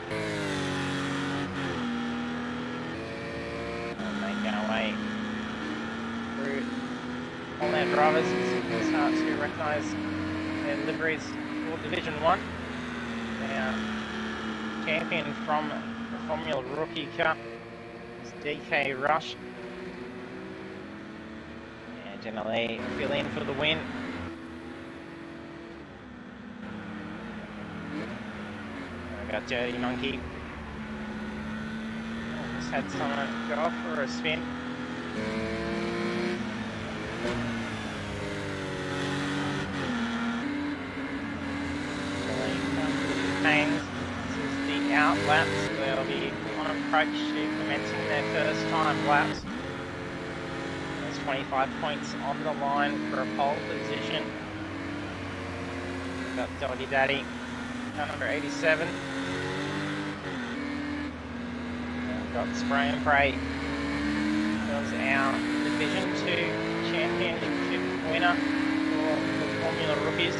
S1: And make our way through all our drivers and start to recognise their liveries for Division 1. Our champion from the Formula Rookie Cup is DK Rush. And generally fill in for the win. Got Dirty Monkey. Just had someone go off for a spin. This is the out laps. They'll be on approach to commencing their first time laps. There's 25 points on the line for a pole position. Got Doggy Daddy, number 87. Got Spray and Pray. That was our Division 2 Championship winner for the Formula Rookies.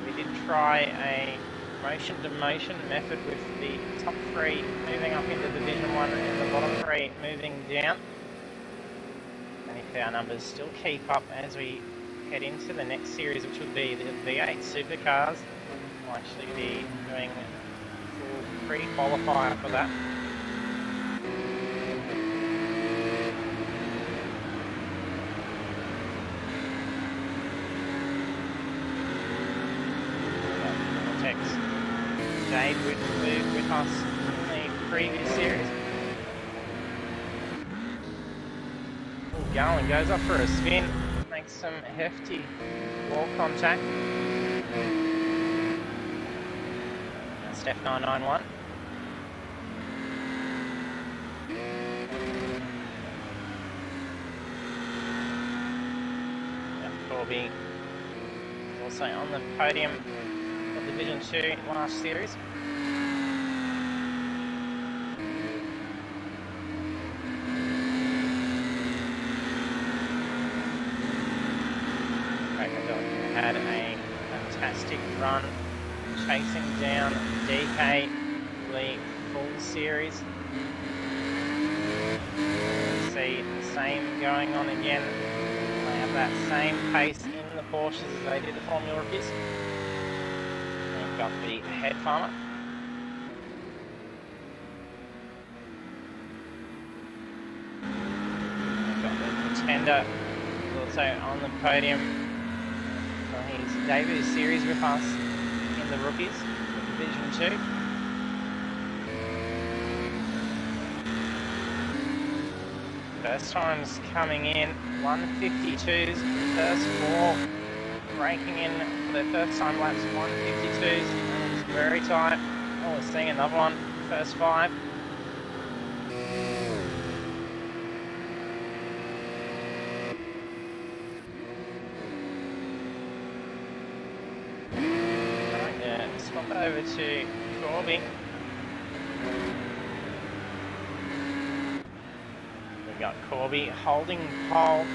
S1: We did try a motion-to-motion method with the top 3 moving up into Division 1 and the bottom 3 moving down. And if our numbers still keep up as we head into the next series, which would be the V8 Supercars, we'll actually be doing pre-qualifier for that. Jade with us in the previous series. Garland goes up for a spin, makes some hefty wall contact. Steph 991. Corby also on the podium of Division 2 last series. Had a fantastic run chasing down DK the full series. See the same going on again. They have that same pace in the Porsches as they did the Formula Rookies. We've got the head farmer. We've got the contender, the also on the podium for his debut series with us in the Rookies, Division 2. First times coming in, 152s, first four breaking in for their first time laps, 152s, and it's very tight. Oh, we're seeing another one, first five. Swap over to Corby. We've got Corby holding pole,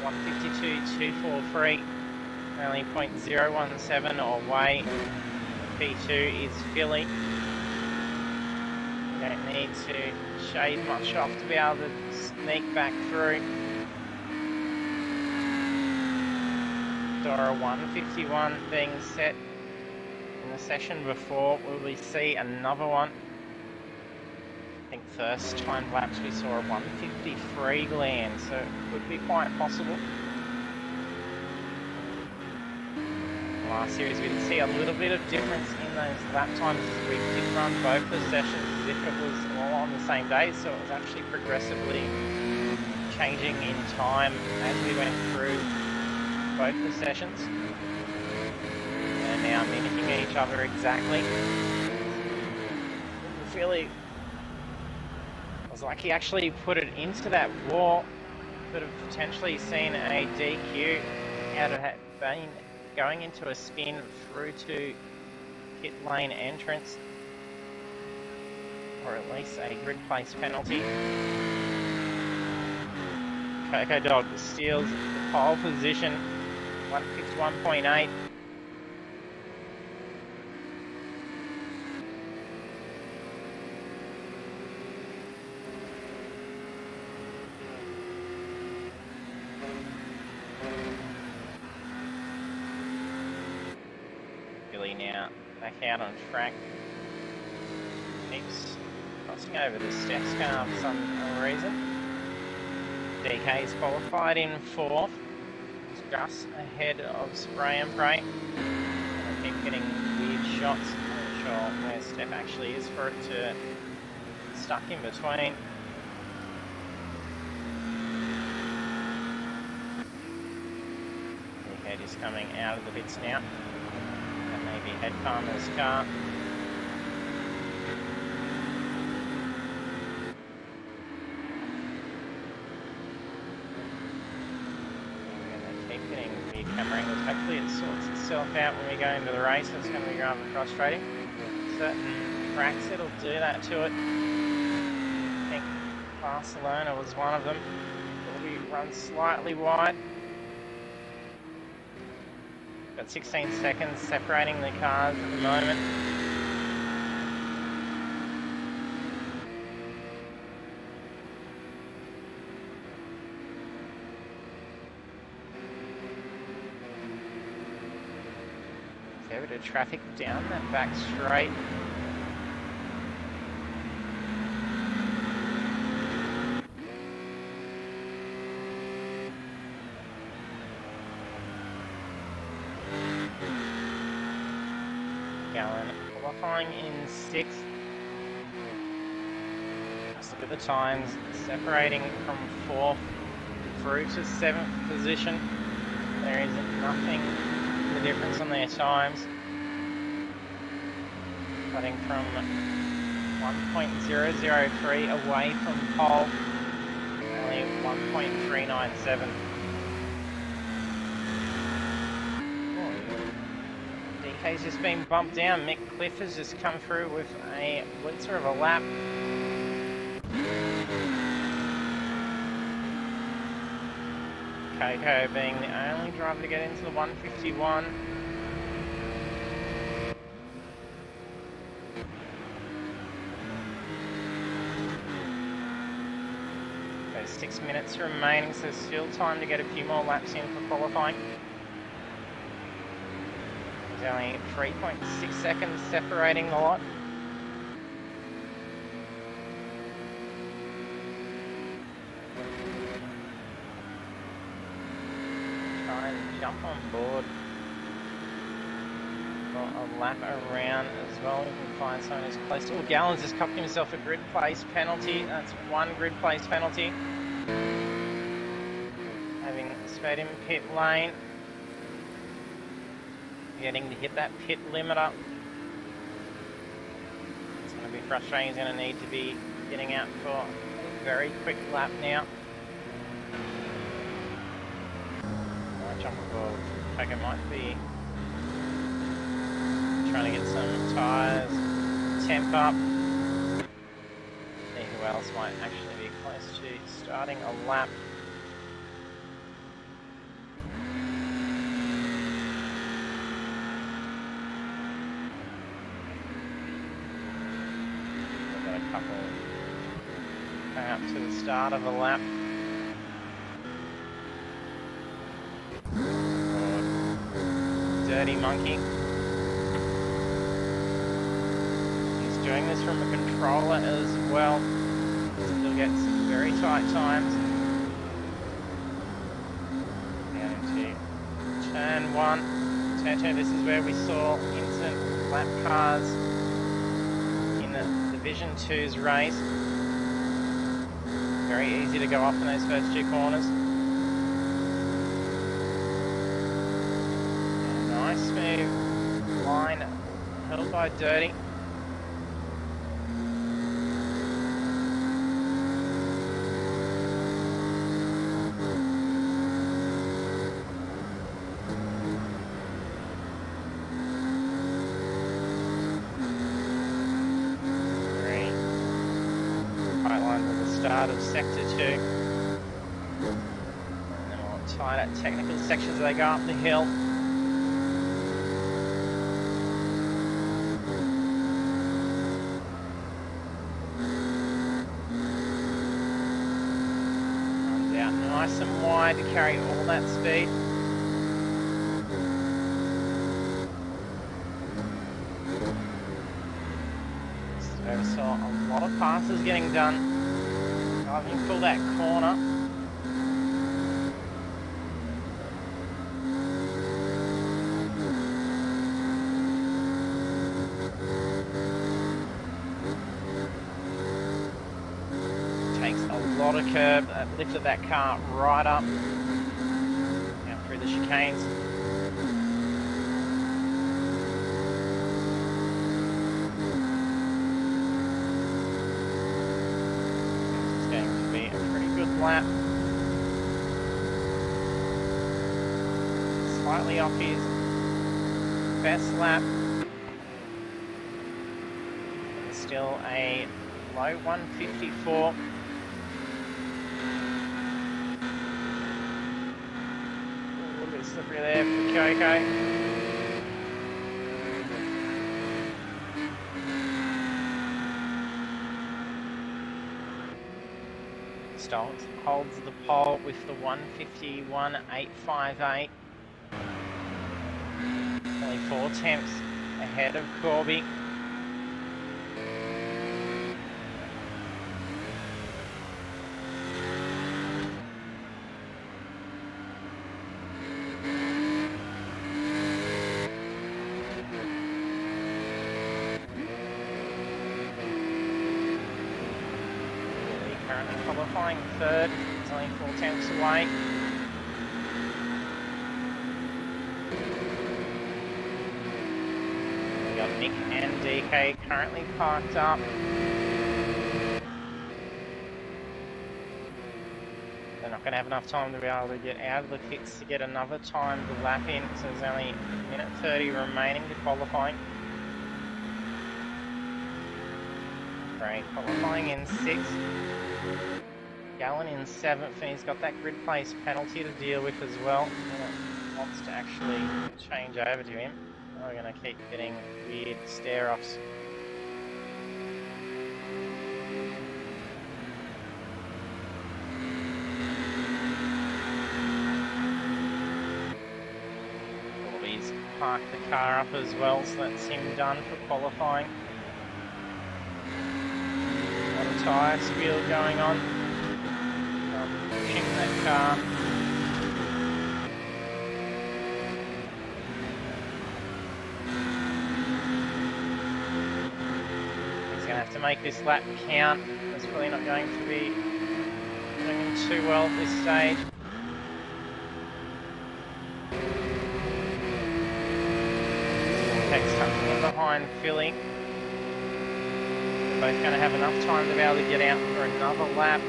S1: 152.243, only 0.017 away. P2 is Philly. You don't need to shave much off to be able to sneak back through. Saw a 151 being set in the session before. Will we see another one? I think first time laps we saw a 153 land, so it could be quite possible. Last series we did see a little bit of difference in those lap times as we did run both the sessions as if it was all on the same day, so it was actually progressively changing in time as we went through both the sessions. And now mimicking each other exactly. Really, I was like, he actually put it into that wall. Could have potentially seen a DQ out of that been going into a spin through to pit lane entrance, or at least a grid place penalty. Coco Dog steals the pole position, 151.8. Now back out on track. Keeps crossing over the steps car for some reason. DK's qualified in 4th. Just ahead of Spray and Pray. I keep getting weird shots. I'm not sure where Steph actually is for it to stuck in between. DK is coming out of the pits now. Maybe Head Farmer's car. And they keep getting weird camera angles. Hopefully it sorts itself out when we go into the race. It's going to be rather frustrating. Certain tracks it'll do that to it. I think Barcelona was one of them. Will be run slightly wide. Got 16 seconds separating the cars at the moment. Fair bit of traffic down that back straight. Qualifying in 6th. Just look at the times, separating from 4th through to 7th position. There is nothing the difference on their times. Cutting from 1.003 away from pole, only 1.397. DK's just been bumped down. Mick Cliff has just come through with a blitzer of a lap. Coco being the only driver to get into the 151. There's 6 minutes remaining, so still time to get a few more laps in for qualifying. There's only 3.6 seconds separating the lot. try and jump on board for a lap around as well. We can find someone who's close to. Gallons has copped himself a grid place penalty. That's one grid place penalty. Having sped in pit lane. Getting to hit that pit limiter. It's going to be frustrating. He's going to need to be getting out for a very quick lap now. Might jump aboard. Packer might be trying to get some tyres, temp up. See who else might actually be close to starting a lap. We've got a couple going up to the start of a lap. Dirty Monkey. He's doing this from a controller as well. Still gets very tight times. Down into turn 1. Turn 2, this is where we saw instant lap cars in the Division 2's race. Very easy to go off in those first 2 corners. Smooth line held by Dirty. Tight line at the start of sector 2. And then we'll tight at technical sections as they go up the hill. Nice and wide to carry all that speed. So we saw a lot of passes getting done. Driving for that corner. Lot of curb that lifted that car right up down through the chicanes. It's going to be a pretty good lap. Slightly off his best lap. Still a low 154. Slippery there for Coco. Stoltz holds the pole with the 151.858. Only 4 tenths ahead of Corby. Qualifying third, it's only 4 tenths away. We got Nick and DK currently parked up. They're not going to have enough time to be able to get out of the pits to get another time to lap in, so there's only a minute 30 remaining to qualifying. Great, qualifying in 6th. Gallon in 7th, and he's got that grid place penalty to deal with as well. He wants to actually change over to him. We're going to keep getting weird stare-offs. He's parked the car up as well, so that's him done for qualifying. A lot of tyre squeal going on. Pushing that car. make this lap count. It's probably not going to be doing too well at this stage. Vortex tucking in behind Philly. They're both going to have enough time to be able to get out for another lap.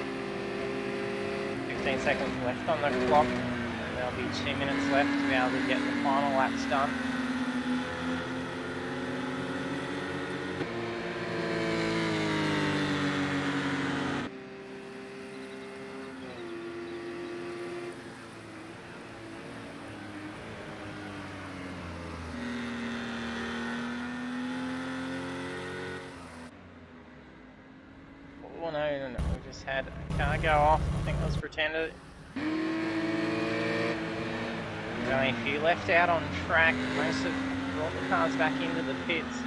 S1: 15 seconds left on the clock. And there'll be 2 minutes left to be able to get the final laps done. Oh no, we just had a car go off. I think that was Pretender. There's only a few left out on track. Most have brought the cars back into the pits.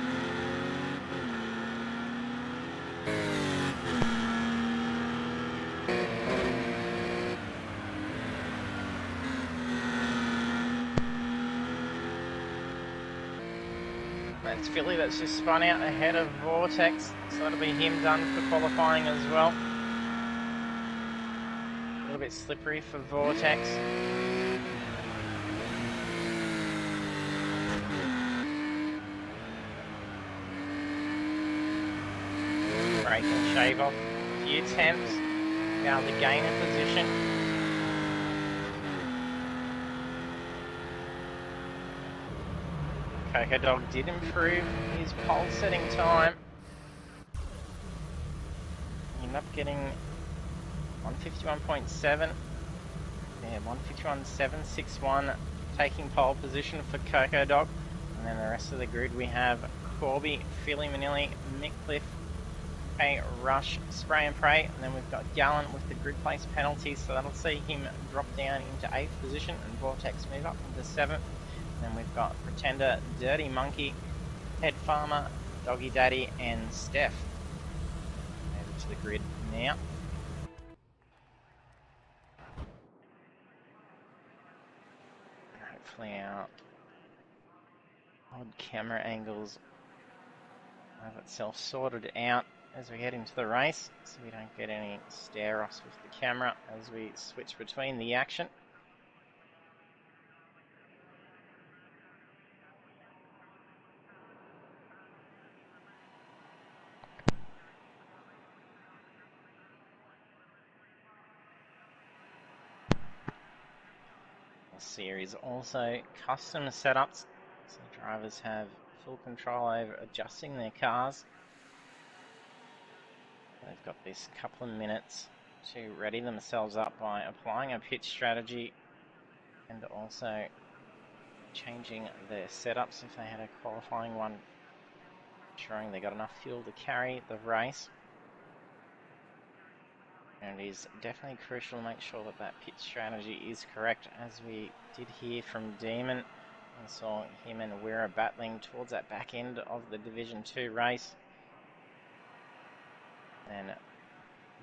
S1: That's Philly that's just spun out ahead of Vortex, so that'll be him done for qualifying as well. A little bit slippery for Vortex. Brake and shave off a few attempts, be able to gain a position. Coco Dog did improve his pole setting time. He ended up getting 151.7. Yeah, 151.761, taking pole position for Coco Dog. And then the rest of the grid we have Corby, Philly Manilli, Mickliffe, Rush, Spray and Pray, and then we've got Gallen with the grid place penalty, so that'll see him drop down into 8th position and Vortex move up into 7th. Then we've got Pretender, Dirty Monkey, Head Farmer, Doggy Daddy, and Steph. Over to the grid now. Hopefully our odd camera angles have itself sorted out as we head into the race, so we don't get any stare-offs with the camera as we switch between the action. Series also custom setups, so drivers have full control over adjusting their cars. They've got this couple of minutes to ready themselves up by applying a pit strategy and also changing their setups if they had a qualifying one, ensuring they got enough fuel to carry the race. And it is definitely crucial to make sure that that pit strategy is correct, as we did hear from Demon. We saw him and Wera battling towards that back end of the Division 2 race. And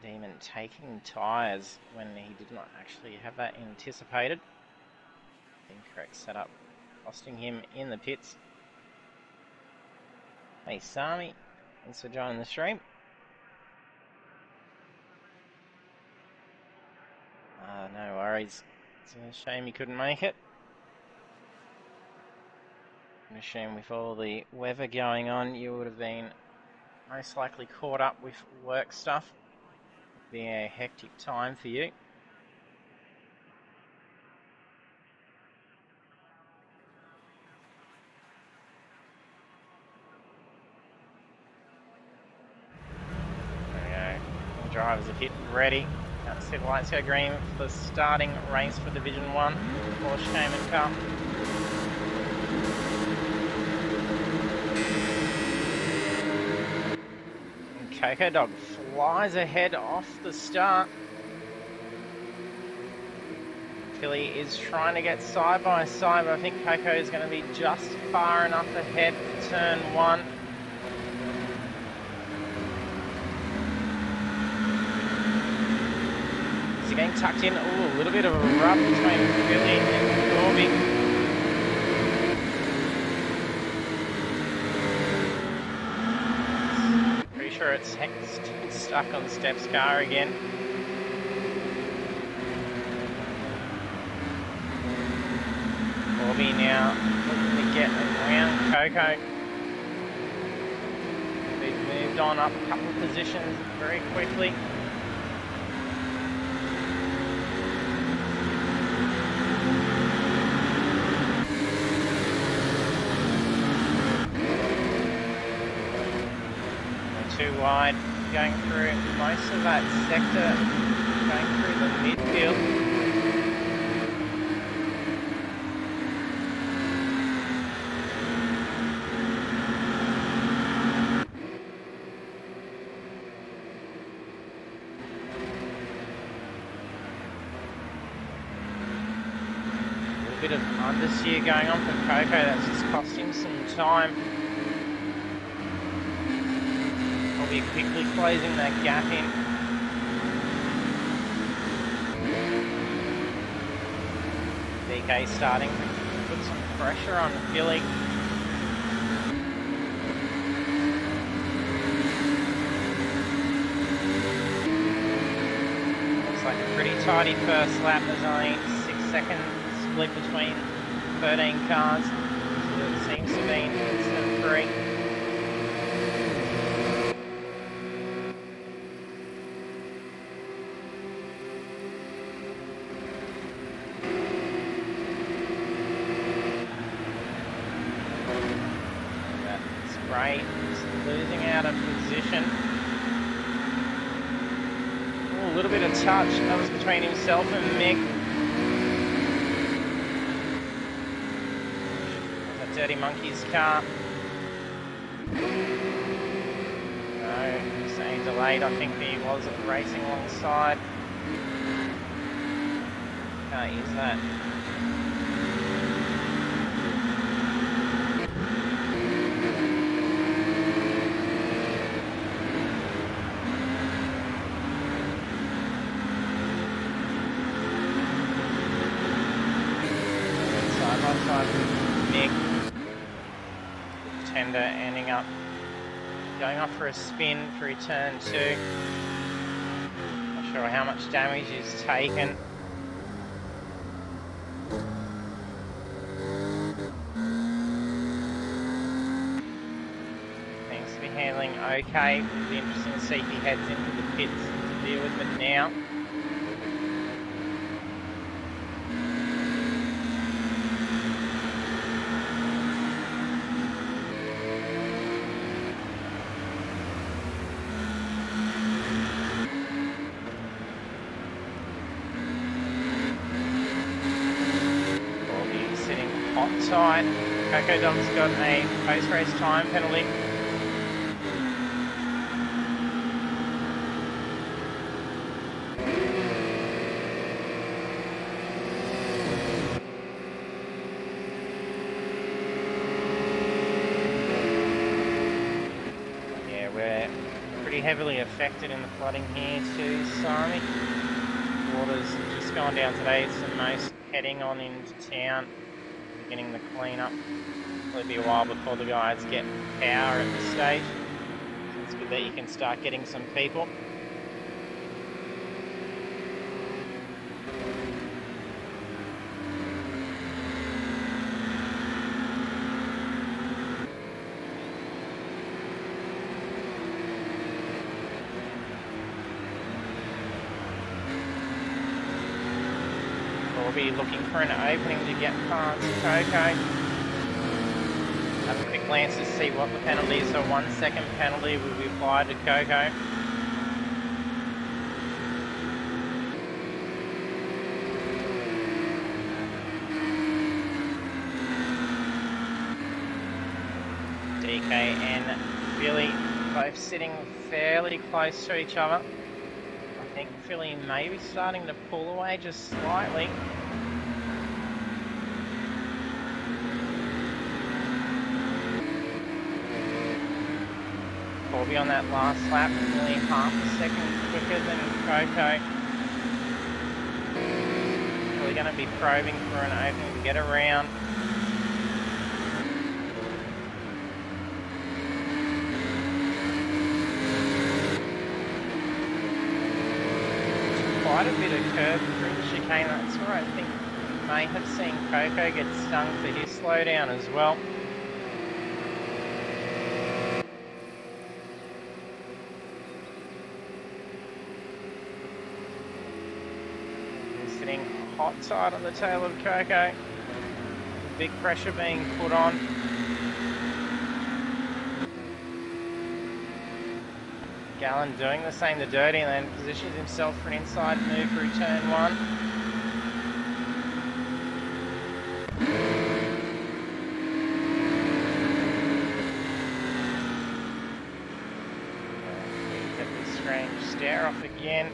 S1: Demon taking tyres when he did not actually have that anticipated. Incorrect setup, costing him in the pits. Hey Sami, thanks for joining the stream. No worries. It's a shame you couldn't make it. I assume with all the weather going on, you would have been most likely caught up with work stuff. It'd be a hectic time for you. There we go. The drivers are hitting ready. Can't see the lights go green for the starting race for Division 1, Porsche Cayman Cup. And Coco Dog flies ahead off the start. Philly is trying to get side by side, but I think Coco is going to be just far enough ahead for turn 1. Getting tucked in. Ooh, a little bit of a rub between Philly and Corby. Pretty sure sure it's stuck on Steph's car again. Bobby now looking to get around Coco. They've moved on up a couple of positions very quickly. Too wide, going through most of that sector, going through the midfield. A little bit of understeer going on for Coco, that's just cost him some time. Be quickly closing that gap in. DK starting to put some pressure on Billy. Looks like a pretty tidy first lap. There's only 6 seconds split between 13 cars. So it seems to be instead of 3. Just losing out of position. Ooh, a little bit of touch. That was between himself and Mick. That Dirty Monkey's car. No, saying delayed. I think he was racing alongside. Can't use that. Mick, Tender ending up going off for a spin for turn 2. Not sure how much damage he's taken. Seems to be handling okay. It'll be interesting to see if he heads into the pits to deal with it now. Tight. Coco Dog's got a post-race time penalty. Yeah, we're pretty heavily affected in the flooding here too, Sami. Water's just gone down today. It's the most heading on into town. Beginning the cleanup. It'll be a while before the guys get power at this stage. So it's good that you can start getting some people. We'll be looking for an opening to get past Coco. Have a quick glance to see what the penalty is. So 1 second penalty will be applied to Coco. DK and Billy both sitting fairly close to each other. I think Philly may be starting to pull away just slightly. Corby on that last lap, nearly half a second quicker than Coco. Probably going to be probing for an opening to get around. quite a bit of curve through the chicane. That's where I think we may have seen Coco get stung for his slowdown as well. He's sitting hot side on the tail of Coco. Big pressure being put on. Gallon doing the same to Dirty and then positions himself for an inside move through turn 1. Get the strange stare off again.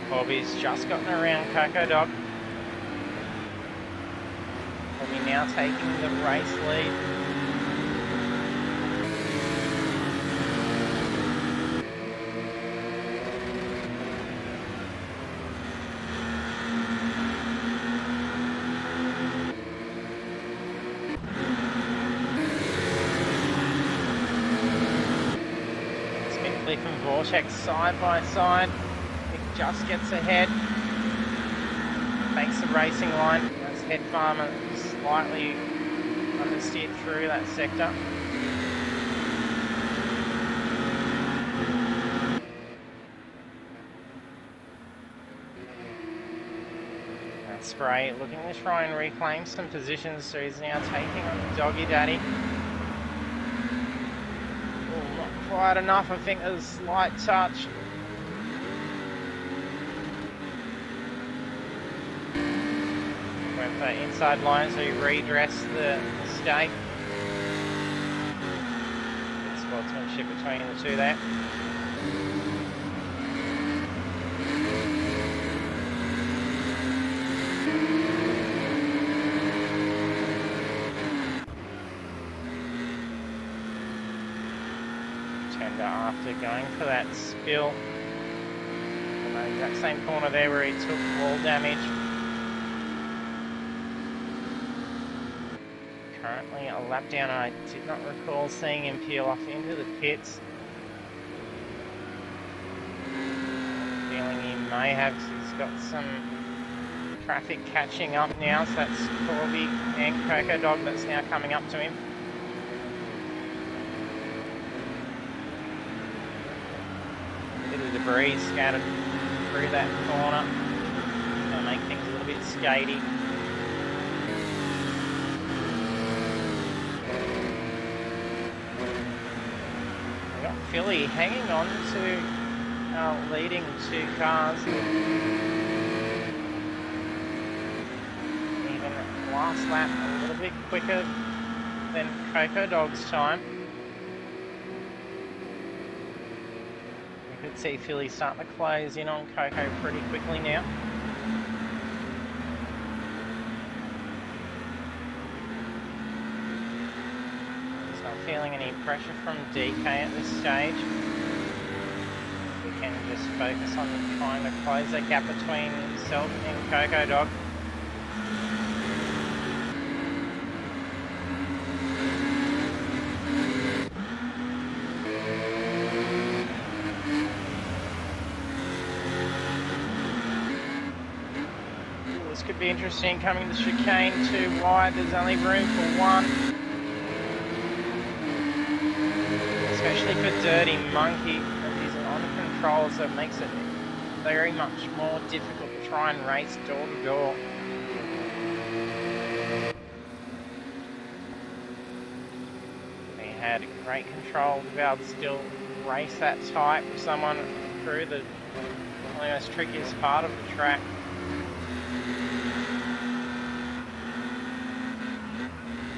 S1: Bobby's just gotten around Coco Dog. Bobby now taking the race lead. Cliff and Vortex side by side. It just gets ahead. Makes the racing line. That's Head Farmer slightly understeered through that sector. That's Spray looking to try and reclaim some positions, so he's now taking on Doggy Daddy. Quite enough, I think there's a slight touch. Went for inside line, so he redressed the mistake. Good sportsmanship between the two there. After going for that spill in the exact same corner there where he took wall damage. Currently a lap down. I did not recall seeing him peel off into the pits. Feeling he may have, because he's got some traffic catching up now, so that's Corby and Coco Dog that's now coming up to him. Debris scattered through that corner. It's going to make things a little bit skatey. We got Philly hanging on to our leading two cars. Even last lap a little bit quicker than Coco Dog's time. Could see Philly starting to close in on Coco pretty quickly now. He's not feeling any pressure from DK at this stage. We can just focus on trying to close that gap between himself and Coco Dog. Could be interesting coming to chicane too wide. There's only room for one, especially for Dirty Monkey. He's on control, so it makes it very much more difficult to try and race door to door. He had great control to be able to still race that tight with someone through the most trickiest part of the track.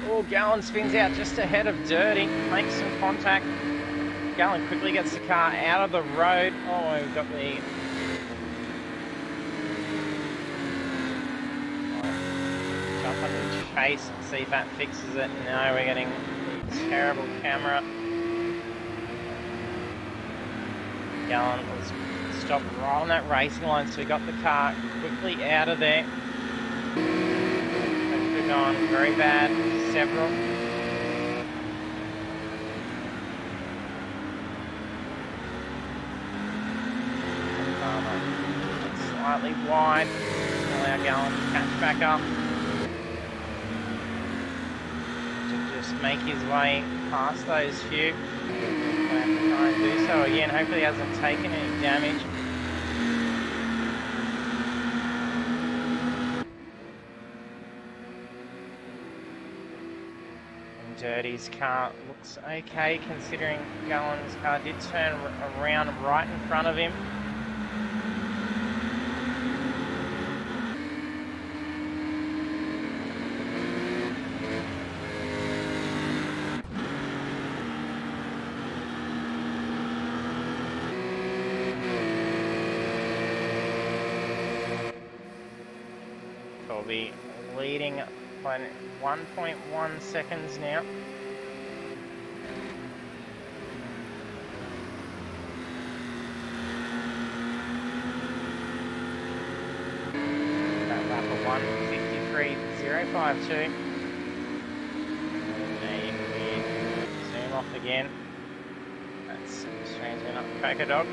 S1: Oh, Gallon spins out just ahead of Dirty, makes some contact. Gallon quickly gets the car out of the road. Oh, we've got the... Jump on the chase and see if that fixes it. No, we're getting the terrible camera. Gallon was stopped right on that racing line, so we got the car quickly out of there. That could have gone very bad. Several. slightly wide. Allow Gallen to catch back up. To just make his way past those few. Gonna have to try and do so again. Hopefully he hasn't taken any damage. And Dirty's car looks okay considering Gallen's car did turn around right in front of him. Be leading by 1.1 seconds now. That lap of 1:53.052. There you can zoom off again. That's Australian up Cracker Dog.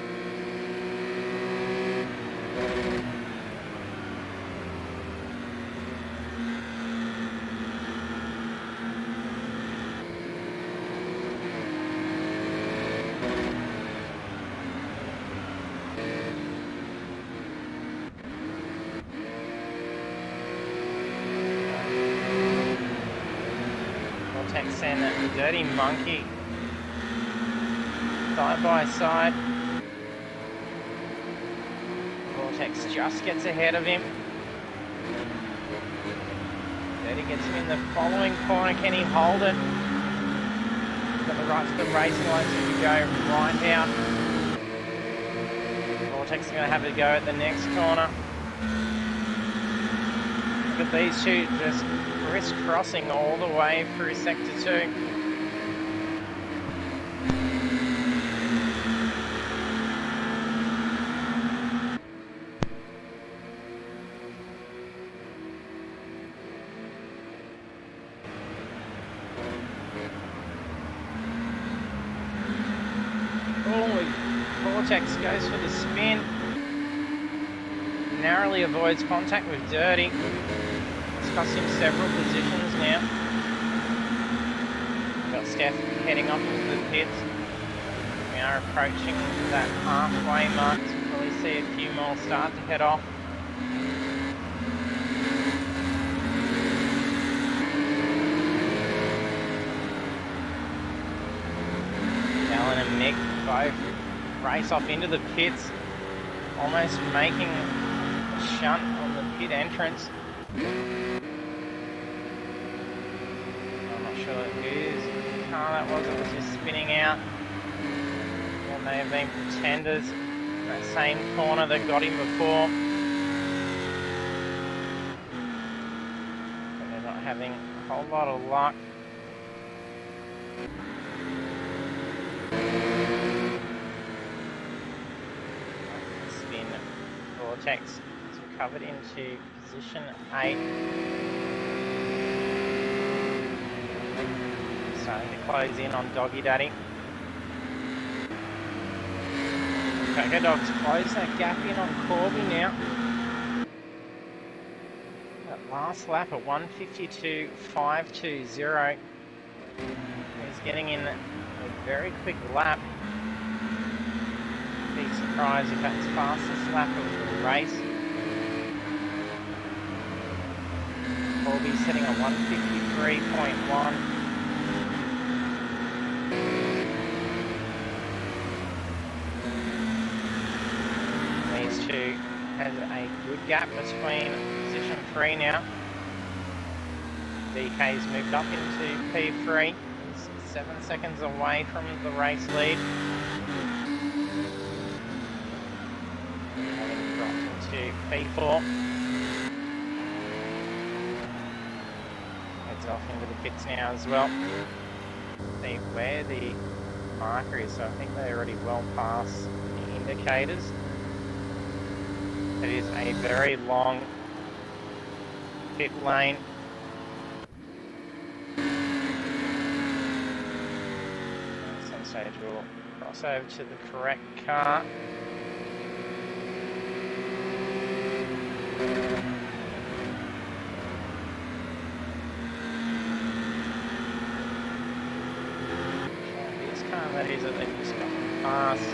S1: And Dirty Monkey side by side. Vortex just gets ahead of him. Dirty gets him in the following corner. Can he hold it? He's got the right to the racing line to go right out. Vortex is going to have a go at the next corner. Look at these two just crisscrossing all the way through Sector 2. Vortex goes for the spin. Narrowly avoids contact with Dirty. It's cost him several positions now. Got Steph heading off into the pits. We are approaching that halfway mark to probably see a few more start to head off. Alan and Mick both race off into the pits, almost making a shunt on the pit entrance. I'm not sure whose car that was. It was just spinning out. Or may have been Pretenders in that same corner that got him before. But they're not having a whole lot of luck. Spin Vortex is recovered into position 8. Starting to close in on Doggy Daddy. Cracker Dog's closed that gap in on Corby now. That last lap at 1:52.520. He's getting in a very quick lap. Be surprised if that's fastest lap of the race. Corby sitting at 1:53.1. These two has a good gap between position 3 now. DK's moved up into P3. He's 7 seconds away from the race lead. Having dropped into P4. Heads off into the pits now as well. See where the marker is, so I think they're already well past the indicators. It is a very long pit lane. At some stage we'll cross over to the correct car. This car that is that they've just gone past.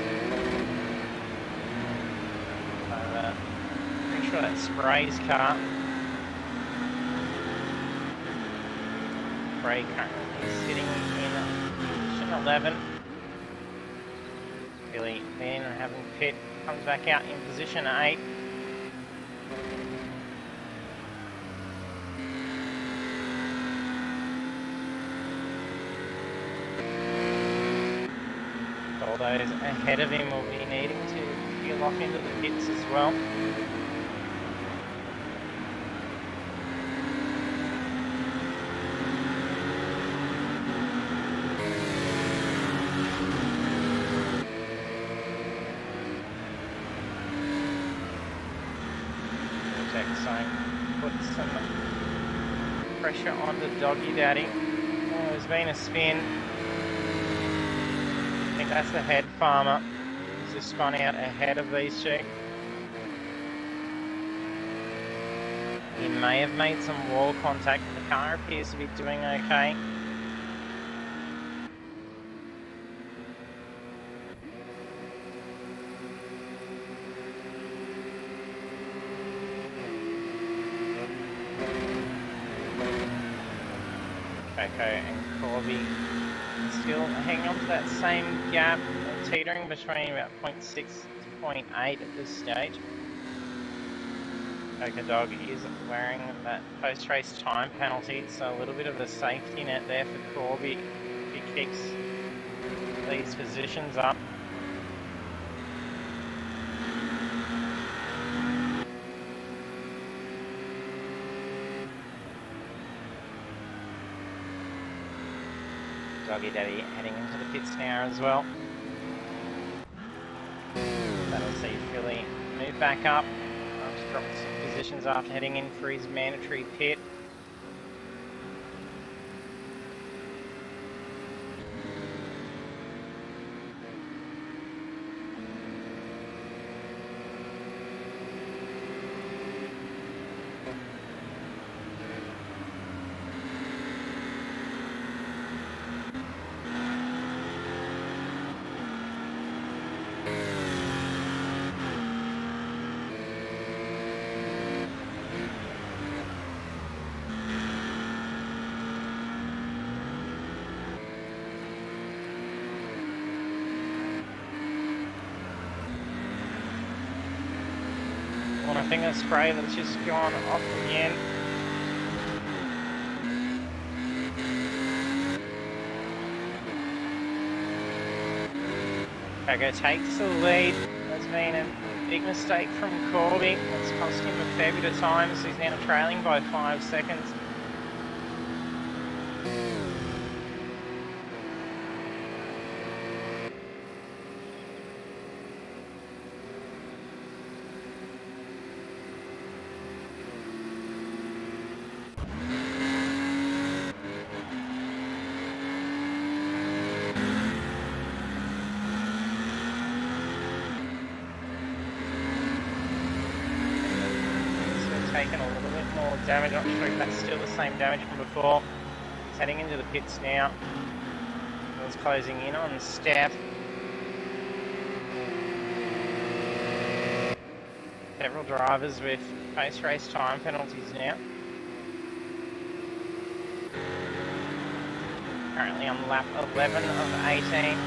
S1: Pretty sure that's Spray's car. Spray currently sitting in position 11. Billy then having pit, comes back out in position 8. All those ahead of him will be needing to peel off into the pits as well. So put some pressure on the Doggy Daddy. Oh, there's been a spin. I think that's the head farmer. He's just spun out ahead of these two. He may have made some wall contact. The car appears to be doing okay. Coco and Corby still hanging on to that same gap, teetering between about 0.6 to 0.8 at this stage. Coco Dog is wearing that post-race time penalty, so a little bit of a safety net there for Corby if he keeps these positions up. Doggy Daddy heading into the pits now as well. That'll see Philly move back up. Just dropped some positions after heading in for his mandatory pit. I think a spray that's just gone off in the end. Coco takes the lead. That's been a big mistake from Corby. It's cost him a fair bit of time, so he's now trailing by 5 seconds. Taken a little bit more damage. I'm not sure if that's still the same damage from before. He's heading into the pits now. He's closing in on Steph. Several drivers with post-race time penalties now. Currently on lap 11 of 18.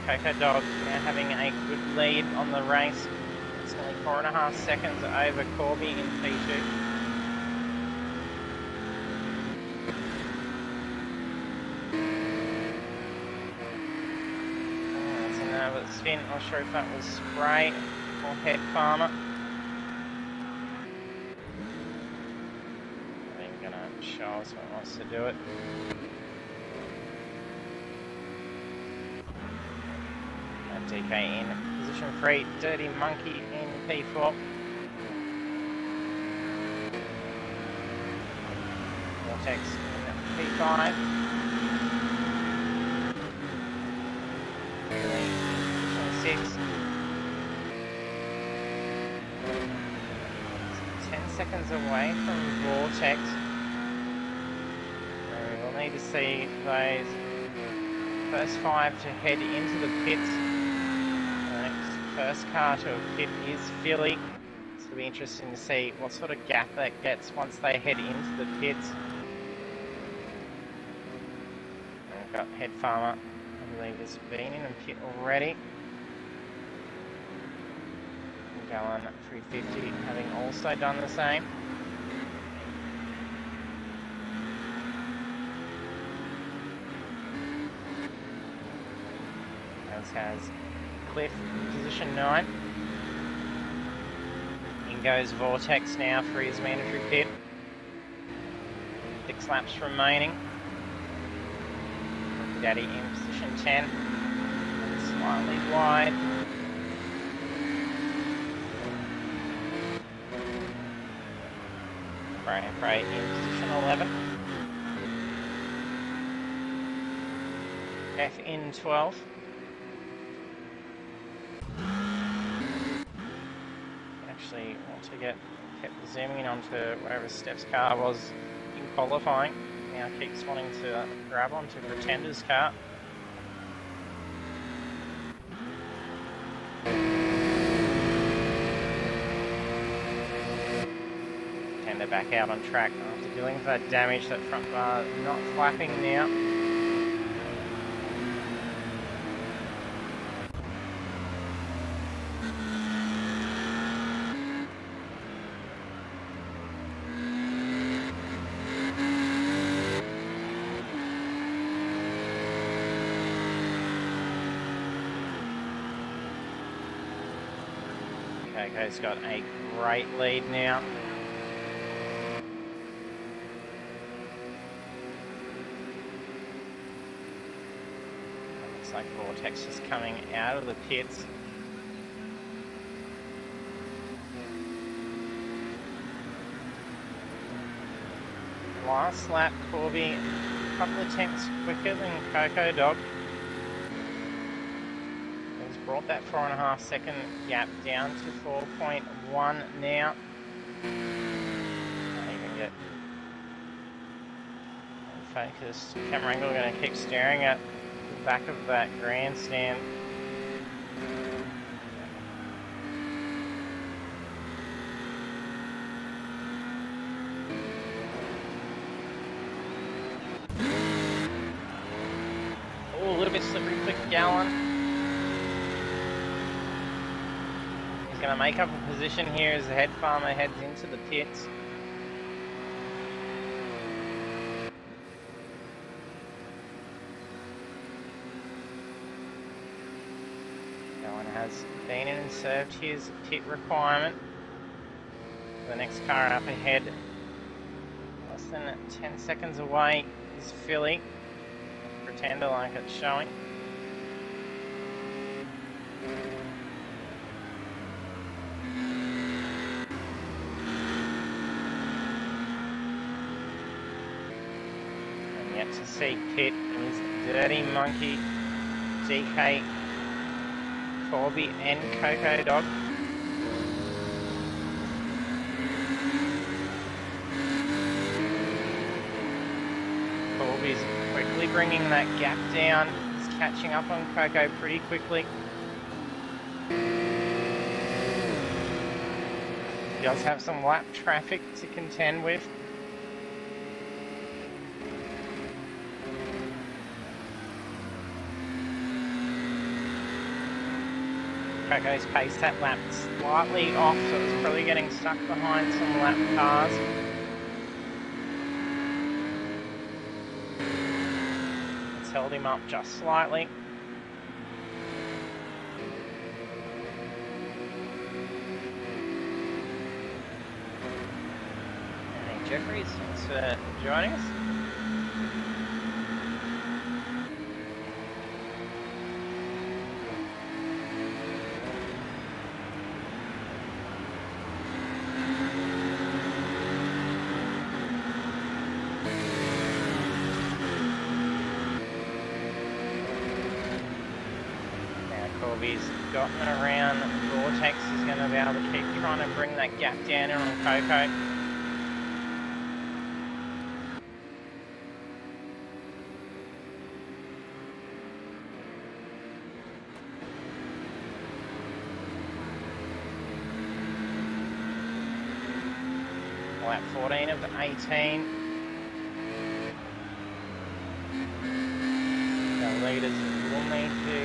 S1: Coco Dog now having a good lead on the race. It's only 4.5 seconds over Corby in P2. That's another spin. Not sure if that was Spray or Head Farmer. I'm gonna show us what wants to do it. DK in position 3, Dirty Monkey in P4. Vortex in P5. Position 6. seconds away from Vortex. So we'll need to see those first 5 to head into the pits. The next first car to pit is Philly. So it'll be interesting to see what sort of gap that gets once they head into the pits. And we've got Head Farmer, I believe, has been in a pit already. Going 350, having also done the same. As has Cliff, position 9. In goes Vortex now for his mandatory pit. 6 laps remaining. Daddy in position 10. Slightly wide. Brian Frey in position 11. F in 12. Actually want to kept zooming in onto wherever Steph's car was in qualifying. Now keeps wanting to grab onto Pretender's car. Pretender back out on track after dealing with that damage. That front bar not flapping now. Coco's got a great lead now. Looks like Vortex is coming out of the pits. Last lap, Corby a couple of tenths quicker than Coco Dog. Brought that 4.5 second gap down to 4.1 now. Can't even get focused. Camera angle, going to keep staring at the back of that grandstand. Oh, a little bit slippery for Gallon. Going to make up a position here as the Head Farmer heads into the pits. No one has been in and served his pit requirement. The next car up ahead, less than 10 seconds away, is Philly. Pretender like it's showing. To see pit is Dirty Monkey, DK, Corby and Coco Dog. Corby's quickly bringing that gap down. He's catching up on Coco pretty quickly. He does have some lap traffic to contend with. Coco's paced that lap slightly off, so it's probably getting stuck behind some lap cars. It's held him up just slightly. Hey Jeffries, thanks for joining us. Corby's gotten around. Vortex is going going to be able to keep trying to bring that gap down here on Coco. Lap 14 of the 18. The leaders will need to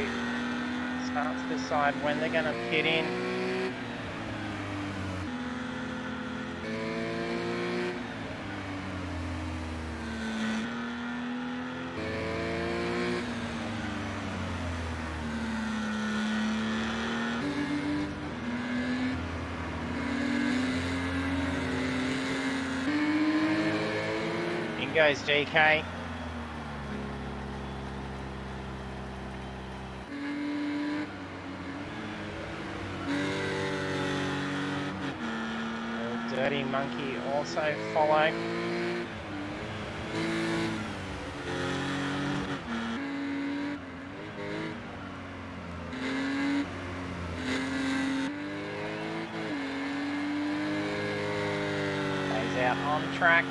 S1: start to decide when they're going to pit in. In goes DK. Dirty Monkey also follow. Stays out on track.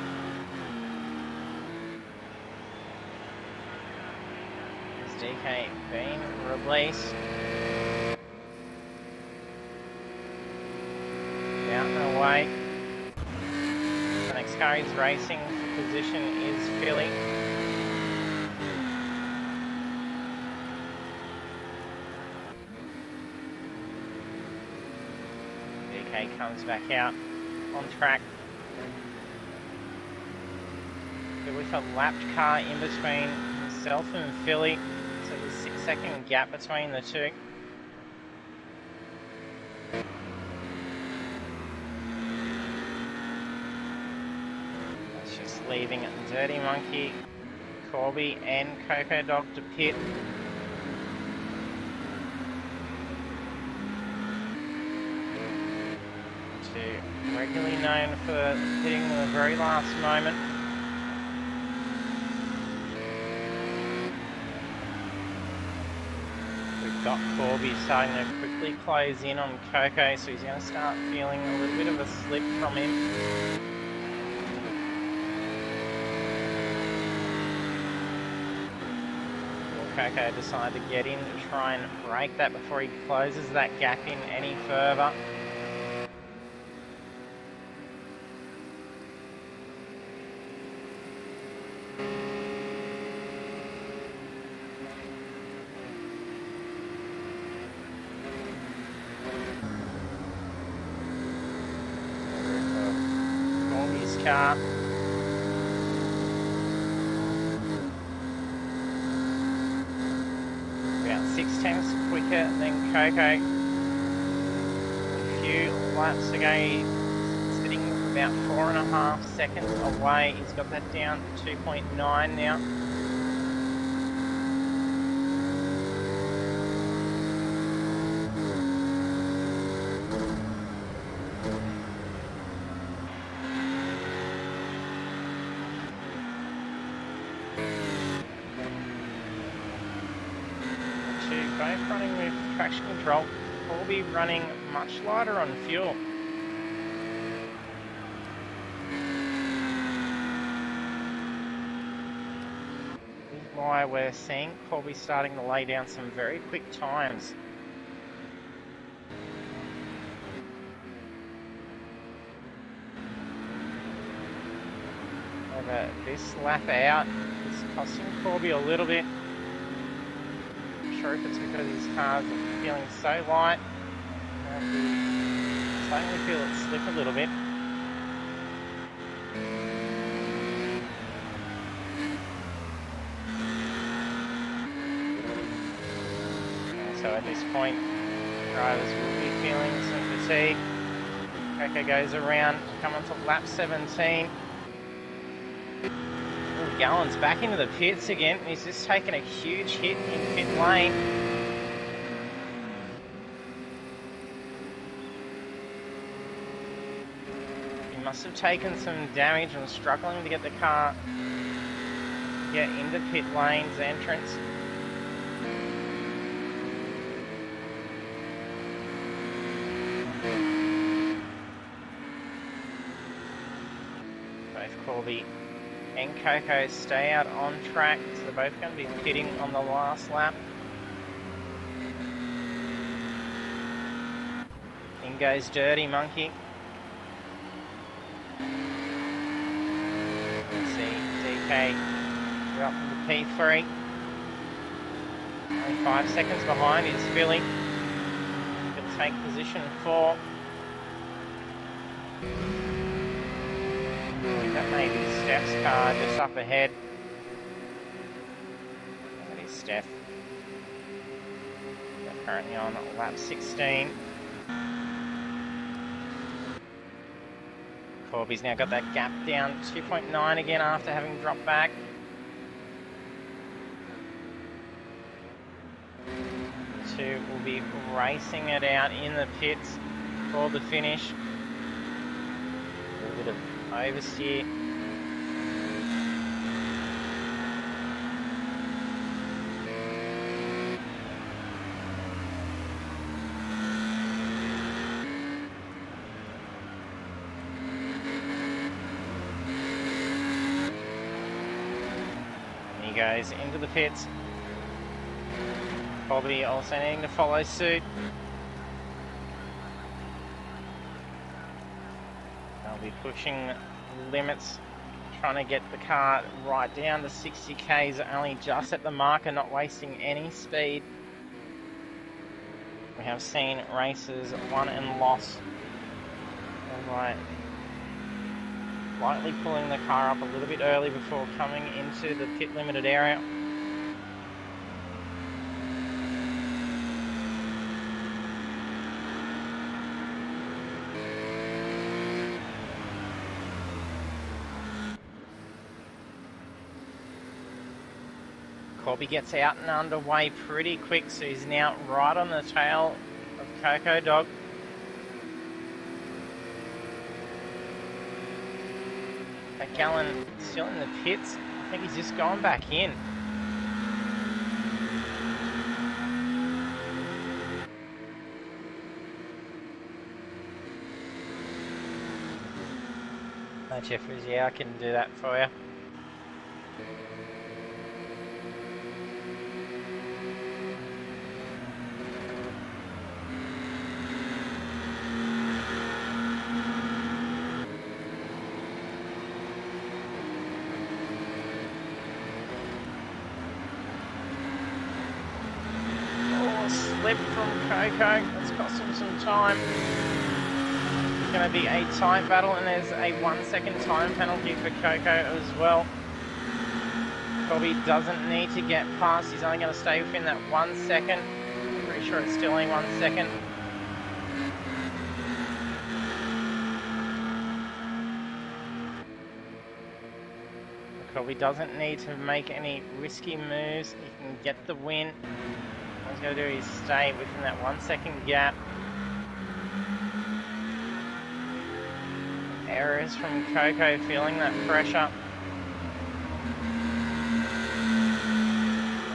S1: Is DK being released? Out and away. The next car he's racing for position is Philly. DK comes back out on track. With a lapped car in between himself and Philly, so there's a 6-second gap between the two. Leaving Dirty Monkey, Corby and Coco Dog to pit. Regularly known for pitting in the very last moment. We've got Corby starting to quickly close in on Coco, so he's going to start feeling a little bit of a slip from him. Coco decided to get in and try and break that before he closes that gap in any further. Corby's car. About 6 tenths quicker than Coco. A few laps ago, he's sitting about 4.5 seconds away. He's got that down to 2.9 now. Both running with traction control, Corby running much lighter on fuel. This is why we're seeing Corby starting to lay down some very quick times. However, this lap out is costing Corby a little bit. Sure if it's because his car's feeling so light. Starting to feel it slip a little bit. So at this point, drivers will be feeling some fatigue. Coco goes around, coming to lap 17. Gallen's back into the pits again. He's just taken a huge hit in pit lane. He must have taken some damage and struggling to get the car into pit lane's entrance. Both Corby and Coco stay out on track, so they're both going to be pitting on the last lap. In goes Dirty Monkey. Let's see, DK, we're up to the P3. Only 5 seconds behind is Philly. He'll take position 4. That may be Steph's car just up ahead. That is Steph. They're currently on lap 16. Corby's now got that gap down to 2.9 again after having dropped back. Two will be racing it out in the pits for the finish. A little bit of oversteer. And he goes into the pits. Probably also needing to follow suit. They'll be pushing limits, trying to get the car right down to 60 k's, only just at the marker, not wasting any speed. We have seen races won and lost by lightly pulling the car up a little bit early before coming into the pit limited area. Corby gets out and underway pretty quick, so he's now right on the tail of Coco Dog. Gallon still in the pits. I think he's just gone back in. No, Jeffries, yeah, I can do that for you. Slip from Coco, that's cost him some time. It's going to be a tight battle, and there's a 1 second time penalty for Coco as well. Corby doesn't need to get past, he's only going to stay within that 1 second. I'm pretty sure it's still only 1 second. Corby doesn't need to make any risky moves, he can get the win. All he's got to do is stay within that 1 second gap. Errors from Coco, feeling that pressure.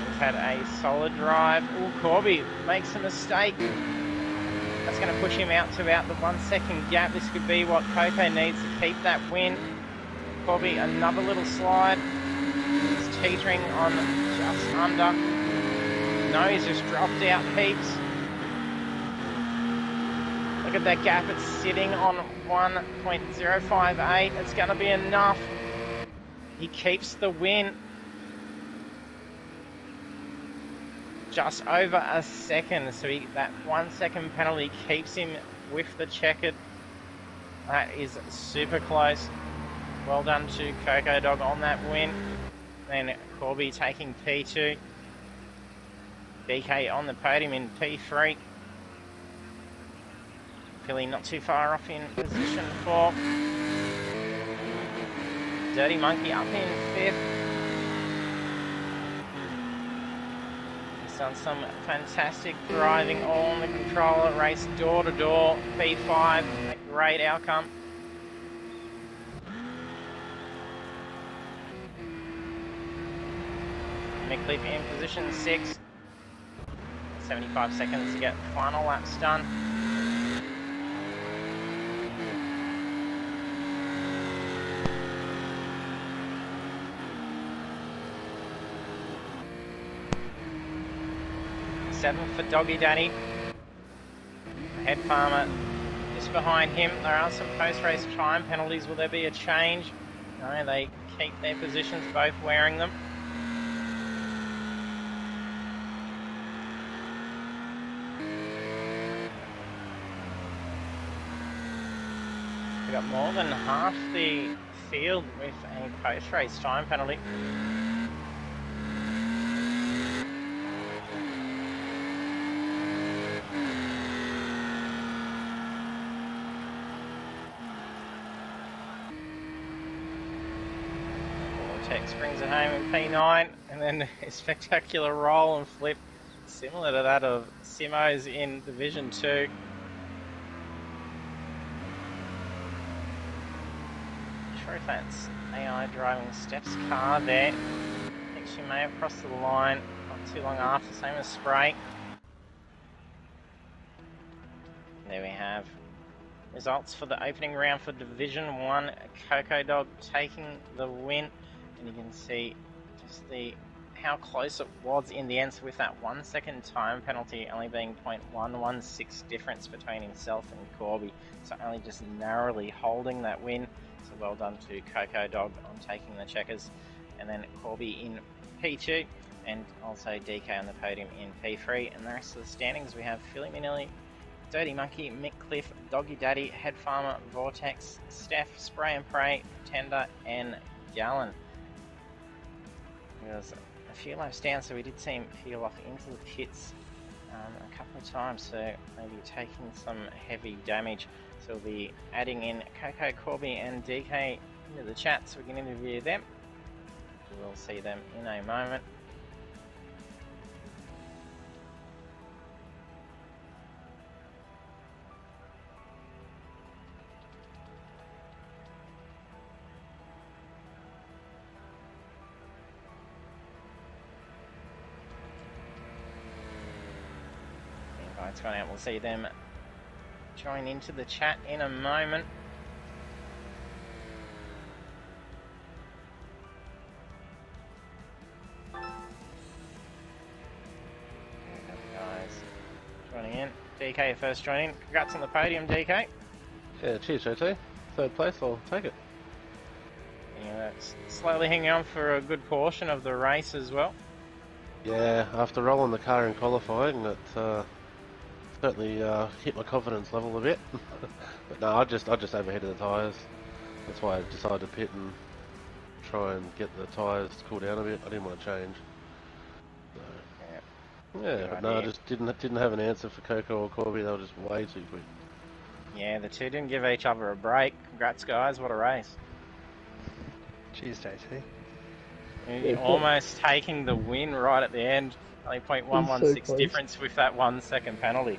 S1: He's had a solid drive. Oh, Corby makes a mistake. That's going to push him out to about the 1 second gap. This could be what Coco needs to keep that win. Corby, another little slide. He's teetering on just under. No, he's just dropped out heaps. Look at that gap, it's sitting on 1.058. It's going to be enough. He keeps the win. Just over a second, so that 1 second penalty keeps him with the checkered. That is super close. Well done to Coco Dog on that win. Then Corby taking P2. DK on the podium in P3. Philly not too far off in position 4. Dirty Monkey up in 5th. He's done some fantastic driving all on the controller, race door to door, P5, a great outcome. Mick in position 6. 75 seconds to get final laps done. 7th for Doggy Daddy. Head Farmer just behind him. There are some post-race time penalties. Will there be a change? No, they keep their positions, both wearing them. We've got more than half the field with a post-race time penalty. Vortex brings it home in P9, and then a spectacular roll and flip similar to that of Simo's in Division 2. If that's AI driving Steph's car there. I think she may have crossed the line not too long after, same as Spray. There we have results for the opening round for Division 1. Coco Dog taking the win, and you can see just how close it was in the end. So with that 1 second time penalty only being 0.116 difference between himself and Corby, so only just narrowly holding that win. So well done to Coco Dog on taking the checkers, and then Corby in P2, and also DK on the podium in P3. And the rest of the standings, we have Philly Minelli, Dirty Monkey, Mick Cliff, Doggy Daddy, Head Farmer, Vortex, Steph, Spray and Pray, Tender, and Gallon. There was a few laps down, so we did see him peel off into the pits a couple of times, so maybe taking some heavy damage. So we'll be adding in Coco, Corby and DK into the chat so we can interview them. We'll see them in a moment. The invite's gone out, we'll see them join into the chat in a moment. Guys joining in. DK first joining. Congrats on the podium, DK.
S5: Yeah, cheers, JT. Third place, I'll take it.
S1: Yeah, that's slowly hanging on for a good portion of the race as well.
S5: Yeah, after rolling the car in qualifying, it certainly hit my confidence level a bit. But no, I just overheated the tyres. That's why I decided to pit and try and get the tyres to cool down a bit. I didn't want to change. So, yeah, but no, I just didn't have an answer for Coco or Corby. They were just way too quick.
S1: Yeah, the two didn't give each other a break. Congrats, guys. What a race.
S6: Cheers, JT.
S1: You're almost taking the win right at the end. Only 0.116
S7: so
S1: difference with that 1 second penalty.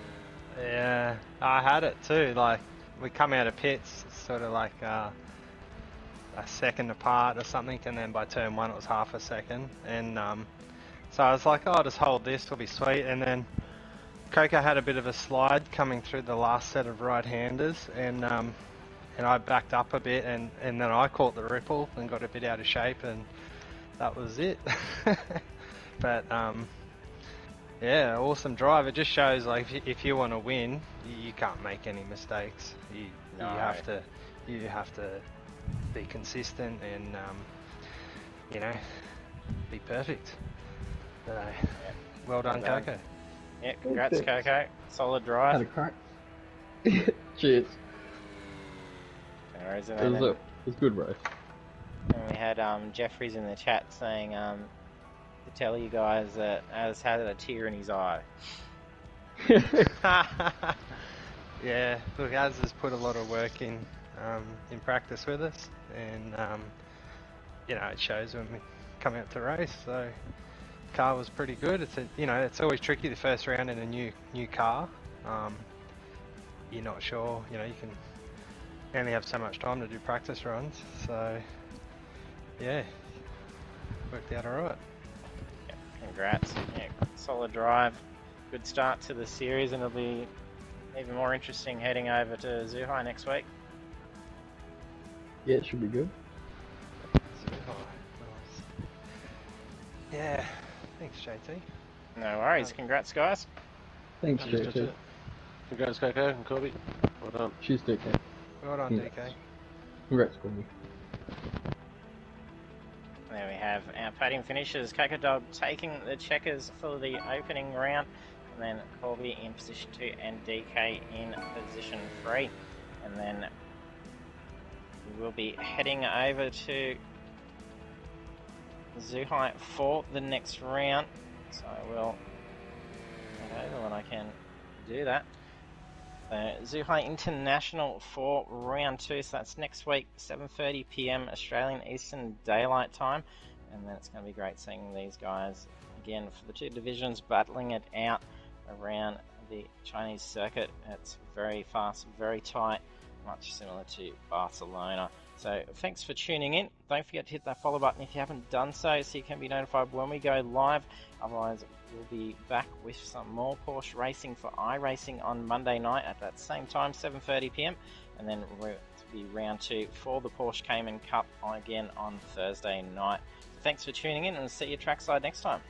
S6: Yeah, I had it too. Like, we come out of pits sort of like a second apart or something, and then by turn one it was half a second. And so I was like, oh, I'll just hold this, it'll be sweet. And then Coco had a bit of a slide coming through the last set of right-handers, and I backed up a bit, and then I caught the ripple and got a bit out of shape, and that was it. But yeah, awesome drive. It just shows, like, if you want to win, you can't make any mistakes. You have to be consistent and you know, be perfect. So, well done, Coco.
S1: Yeah, congrats, Coco. Solid drive.
S7: Had a crack. Cheers. It was a good race.
S1: And we had Jeffries in the chat saying to tell you guys that Az had a tear in his eye.
S6: Yeah, look, Az has put a lot of work in practice with us, and you know, it shows when we come out to race. So car was pretty good. It's always tricky the first round in a new car. You're not sure, you can only have so much time to do practice runs. So yeah, worked out alright.
S1: Yeah, congrats. Yeah, solid drive. Good start to the series, and it'll be even more interesting heading over to Zhuhai next week.
S7: Yeah, it should be good.
S6: Zhuhai, nice. Yeah, thanks, JT.
S1: No worries. Congrats, guys.
S7: Thanks, JT.
S5: Congrats, Coco and Corby. Well done.
S7: Cheers, DK.
S6: Well done, DK.
S7: Congrats, Corby.
S1: There we have our podium finishers. Coco Dog taking the checkers for the opening round, and then Corby in position 2 and DK in position 3. And then we will be heading over to Zhuhai for the next round. So I will head over when I can do that. Zhuhai International for round 2, so that's next week, 7:30 PM Australian Eastern Daylight Time, and then it's going to be great seeing these guys again for the two divisions battling it out around the Chinese circuit. It's very fast, very tight, much similar to Barcelona. So thanks for tuning in. Don't forget to hit that follow button if you haven't done so you can be notified when we go live. Otherwise, we'll be back with some more Porsche racing for iRacing on Monday night at that same time, 7:30 PM. And then we'll be round 2 for the Porsche Cayman Cup again on Thursday night. Thanks for tuning in, and see you trackside next time.